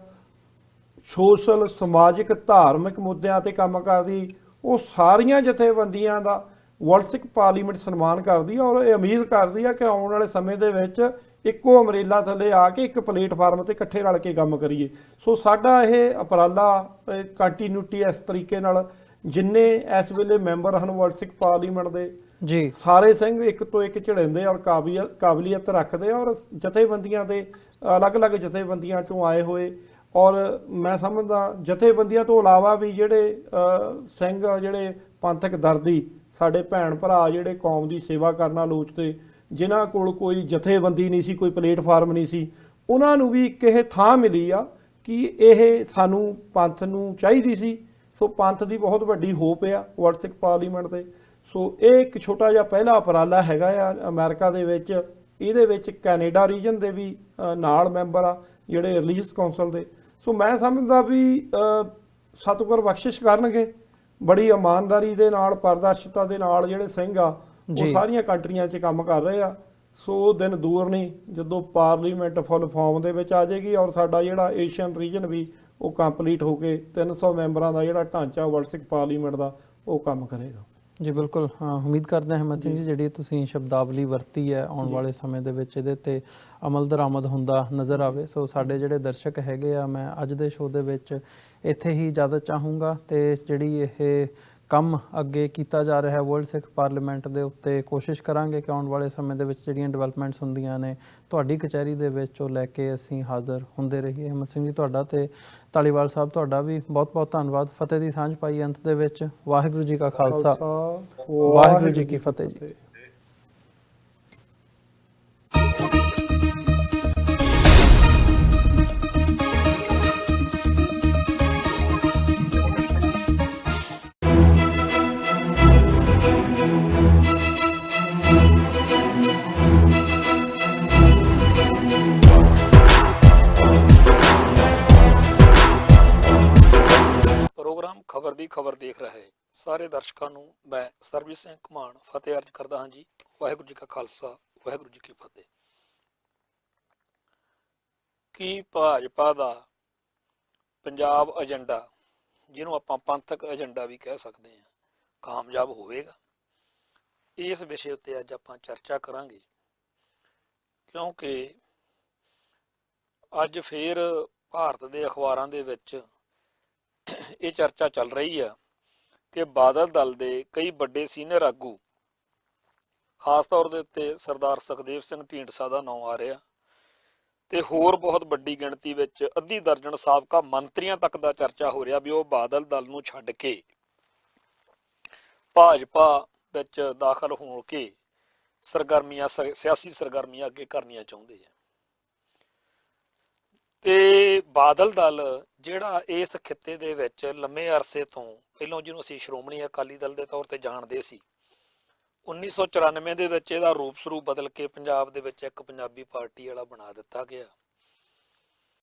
ਸੋਸ਼ਲ, ਸਮਾਜਿਕ, ਧਾਰਮਿਕ ਮੁੱਦਿਆਂ ਤੇ ਕੰਮ ਕਰਦੀ, ਉਹ ਸਾਰੀਆਂ ਜਥੇਬੰਦੀਆਂ ਦਾ ਵਰਲਡ ਸਿੱਖ ਪਾਰਲੀਮੈਂਟ ਸਨਮਾਨ ਕਰਦੀ ਆ। ਔਰ ਇਹ ਉਮੀਦ ਕਰਦੀ ਆ ਕਿ ਆਉਣ ਵਾਲੇ ਸਮੇਂ ਦੇ ਵਿੱਚ ਇੱਕੋ ਅਮਰੇਲਾ ਥੱਲੇ ਆ ਕੇ ਇੱਕ ਪਲੇਟਫਾਰਮ ਤੇ ਇਕੱਠੇ ਰਲ ਕੇ ਕੰਮ ਕਰੀਏ। ਸੋ ਸਾਡਾ ਇਹ ਉਪਰਾਲਾ ਕੰਟੀਨਿਊਟੀ ਇਸ ਤਰੀਕੇ ਨਾਲ, ਜਿੰਨੇ ਇਸ ਵੇਲੇ ਮੈਂਬਰ ਹਨ ਵਰਲਡ ਸਿੱਖ ਪਾਰਲੀਮੈਂਟ ਦੇ ਜੀ, ਸਾਰੇ ਸਿੰਘ ਇੱਕ ਤੋਂ ਇੱਕ ਝੜਿੰਦੇ ਔਰ ਕਾਬਲੀਅਤ ਰੱਖਦੇ, ਔਰ ਜਥੇਬੰਦੀਆਂ ਦੇ ਅਲੱਗ-ਅਲੱਗ ਜਥੇਬੰਦੀਆਂ ਚੋਂ ਆਏ ਹੋਏ, ਔਰ ਮੈਂ ਸਮਝਦਾ ਜਥੇਬੰਦੀਆਂ ਤੋਂ ਇਲਾਵਾ ਵੀ ਜਿਹੜੇ ਸਿੰਘ, ਜਿਹੜੇ ਪੰਥਕ ਦਰਦੀ, ਸਾਡੇ ਭੈਣ ਭਰਾ ਜਿਹੜੇ ਕੌਮ ਦੀ ਸੇਵਾ ਕਰਨਾ ਲੋਚਦੇ, ਜਿਨ੍ਹਾਂ ਕੋਲ ਕੋਈ ਜਥੇਬੰਦੀ ਨਹੀਂ ਸੀ, ਕੋਈ ਪਲੇਟਫਾਰਮ ਨਹੀਂ ਸੀ, ਉਹਨਾਂ ਨੂੰ ਵੀ ਇੱਕ ਇਹ ਥਾਂ ਮਿਲੀ ਆ ਕਿ ਇਹ ਸਾਨੂੰ ਪੰਥ ਨੂੰ ਚਾਹੀਦੀ ਸੀ। ਸੋ ਪੰਥ ਦੀ ਬਹੁਤ ਵੱਡੀ ਹੋਪ ਆ ਵਰਲਡ ਸਿੱਖ ਪਾਰਲੀਮੈਂਟ ਤੇ। ਸੋ ਇਹ ਇੱਕ ਛੋਟਾ ਜਿਹਾ ਪਹਿਲਾ ਉਪਰਾਲਾ ਹੈਗਾ ਆ ਅਮਰੀਕਾ ਦੇ ਵਿੱਚ। ਇਹਦੇ ਵਿੱਚ ਕੈਨੇਡਾ ਰੀਜਨ ਦੇ ਵੀ ਨਾਲ ਮੈਂਬਰ ਆ ਜਿਹੜੇ ਰਿਲੀਜੀਅਸ ਕੌਂਸਲ ਦੇ। ਸੋ ਮੈਂ ਸਮਝਦਾ ਵੀ ਸਤਿਗੁਰ ਬਖਸ਼ਿਸ਼ ਕਰਨਗੇ, ਬੜੀ ਇਮਾਨਦਾਰੀ ਦੇ ਨਾਲ, ਪਾਰਦਰਸ਼ਤਾ ਦੇ ਨਾਲ ਜਿਹੜੇ ਸਿੰਘ ਆ ਉਹ ਸਾਰੀਆਂ ਕੰਟਰੀਆਂ 'ਚ ਕੰਮ ਕਰ ਰਹੇ ਆ। ਸੋ ਦਿਨ ਦੂਰ ਨਹੀਂ ਜਦੋਂ ਪਾਰਲੀਮੈਂਟ ਫੁੱਲ ਫਾਰਮ ਦੇ ਵਿੱਚ ਆ ਜਾਏਗੀ, ਔਰ ਸਾਡਾ ਜਿਹੜਾ ਏਸ਼ੀਅਨ ਰੀਜਨ ਵੀ ਉਹ ਕੰਪਲੀਟ ਹੋ ਕੇ 300 ਮੈਂਬਰਾਂ ਦਾ ਜਿਹੜਾ ਢਾਂਚਾ ਵਰਲਡ ਸਿੱਖ ਪਾਰਲੀਮੈਂਟ ਦਾ ਉਹ ਕੰਮ ਕਰੇਗਾ। ਜੀ ਬਿਲਕੁਲ, ਉਮੀਦ ਕਰਦੇ ਹਾਂ ਹਿੰਮਤ ਸਿੰਘ ਜੀ ਜਿਹੜੀ ਤੁਸੀਂ ਸ਼ਬਦਾਵਲੀ ਵਰਤੀ ਹੈ, ਆਉਣ ਵਾਲੇ ਸਮੇਂ ਦੇ ਵਿੱਚ ਇਹਦੇ ਤੇ ਅਮਲ ਦਰਾਮਦ ਹੁੰਦਾ ਨਜ਼ਰ ਆਵੇ। ਸੋ ਸਾਡੇ ਜਿਹੜੇ ਦਰਸ਼ਕ ਹੈਗੇ ਆ, ਮੈਂ ਅੱਜ ਦੇ ਸ਼ੋਅ ਦੇ ਵਿੱਚ ਇੱਥੇ ਹੀ ਇਜਾਜ਼ਤ ਚਾਹੂੰਗਾ, ਤੇ ਜਿਹੜੀ ਇਹ ਕੰਮ ਅੱਗੇ ਕੀਤਾ ਜਾ ਰਿਹਾ ਹੈ ਵਰਲਡ ਸਿੱਖ ਪਾਰਲੀਮੈਂਟ ਦੇ ਉੱਤੇ। ਕੋਸ਼ਿਸ਼ ਕਰਾਂਗੇ ਕਿ ਆਉਣ ਵਾਲੇ ਸਮੇਂ ਦੇ ਵਿੱਚ ਜਿਹੜੀਆਂ ਡਿਵੈਲਪਮੈਂਟਸ ਹੁੰਦੀਆਂ ਨੇ ਤੁਹਾਡੀ ਕਚਹਿਰੀ ਦੇ ਵਿੱਚ ਉਹ ਲੈ ਕੇ ਅਸੀਂ ਹਾਜ਼ਰ ਹੁੰਦੇ ਰਹੀਏ। ਹਿੰਮਤ ਸਿੰਘ ਜੀ, ਤੁਹਾਡਾ ਤੇ ਧਾਲੀਵਾਲ ਸਾਹਿਬ ਤੁਹਾਡਾ ਵੀ ਬਹੁਤ ਬਹੁਤ ਧੰਨਵਾਦ। ਫਤਿਹ ਦੀ ਸਾਂਝ ਪਾਈ ਅੰਤ ਦੇ ਵਿੱਚ। ਵਾਹਿਗੁਰੂ ਜੀ ਕਾ ਖਾਲਸਾ, ਵਾਹਿਗੁਰੂ ਜੀ ਕੀ ਫਤਿਹ ਜੀ। ਪ੍ਰੋਗਰਾਮ ਖਬਰ ਦੀ ਖਬਰ ਦੇਖ ਰਹੇ ਸਾਰੇ ਦਰਸ਼ਕਾਂ ਨੂੰ ਮੈਂ ਸਰਬਜੀਤ ਸਿੰਘ ਘੁਮਾਣ ਫਤਿਹ ਅਰਜ਼ ਕਰਦਾ ਹਾਂ ਜੀ। ਵਾਹਿਗੁਰੂ ਜੀ ਕਾ ਖਾਲਸਾ, ਵਾਹਿਗੁਰੂ ਜੀ ਕੀ ਫਤਿਹ। ਕੀ ਭਾਜਪਾ ਦਾ ਪੰਜਾਬ ਏਜੰਡਾ, ਜਿਹਨੂੰ ਆਪਾਂ ਪੰਥਕ ਏਜੰਡਾ ਵੀ ਕਹਿ ਸਕਦੇ ਹਾਂ, ਕਾਮਯਾਬ ਹੋਵੇਗਾ? ਇਸ ਵਿਸ਼ੇ ਉੱਤੇ ਅੱਜ ਆਪਾਂ ਚਰਚਾ ਕਰਾਂਗੇ, ਕਿਉਂਕਿ ਅੱਜ ਫੇਰ ਭਾਰਤ ਦੇ ਅਖਬਾਰਾਂ ਦੇ ਵਿੱਚ ਇਹ ਚਰਚਾ ਚੱਲ ਰਹੀ ਆ ਕਿ ਬਾਦਲ ਦਲ ਦੇ ਕਈ ਵੱਡੇ ਸੀਨੀਅਰ ਆਗੂ, ਖਾਸ ਤੌਰ ਦੇ ਉੱਤੇ ਸਰਦਾਰ ਸੁਖਦੇਵ ਸਿੰਘ ਢੀਂਡਸਾ ਦਾ ਨਾਮ ਆ ਰਿਹਾ, ਤੇ ਹੋਰ ਬਹੁਤ ਵੱਡੀ ਗਿਣਤੀ ਵਿੱਚ ਅੱਧੀ ਦਰਜਨ ਸਾਬਕਾ ਮੰਤਰੀਆਂ ਤੱਕ ਦਾ ਚਰਚਾ ਹੋ ਰਿਹਾ ਵੀ ਉਹ ਬਾਦਲ ਦਲ ਨੂੰ ਛੱਡ ਕੇ ਭਾਜਪਾ ਵਿੱਚ ਦਾਖਲ ਹੋ ਕੇ ਸਿਆਸੀ ਸਰਗਰਮੀਆਂ ਅੱਗੇ ਕਰਨੀਆਂ ਚਾਹੁੰਦੇ ਆ। ਤੇ ਬਾਦਲ ਦਲ ਜਿਹੜਾ ਇਸ ਖਿੱਤੇ ਦੇ ਵਿੱਚ ਲੰਮੇ ਅਰਸੇ ਤੋਂ ਪਹਿਲਾਂ, ਜਿਹਨੂੰ ਅਸੀਂ ਸ਼੍ਰੋਮਣੀ ਅਕਾਲੀ ਦਲ ਦੇ ਤੌਰ ਤੇ ਜਾਣਦੇ ਸੀ, 1994 ਦੇ ਵਿੱਚ ਇਹਦਾ ਰੂਪ ਸਰੂਪ ਬਦਲ ਕੇ ਪੰਜਾਬ ਦੇ ਵਿੱਚ ਇੱਕ ਪੰਜਾਬੀ ਪਾਰਟੀ ਵਾਲਾ ਬਣਾ ਦਿੱਤਾ ਗਿਆ।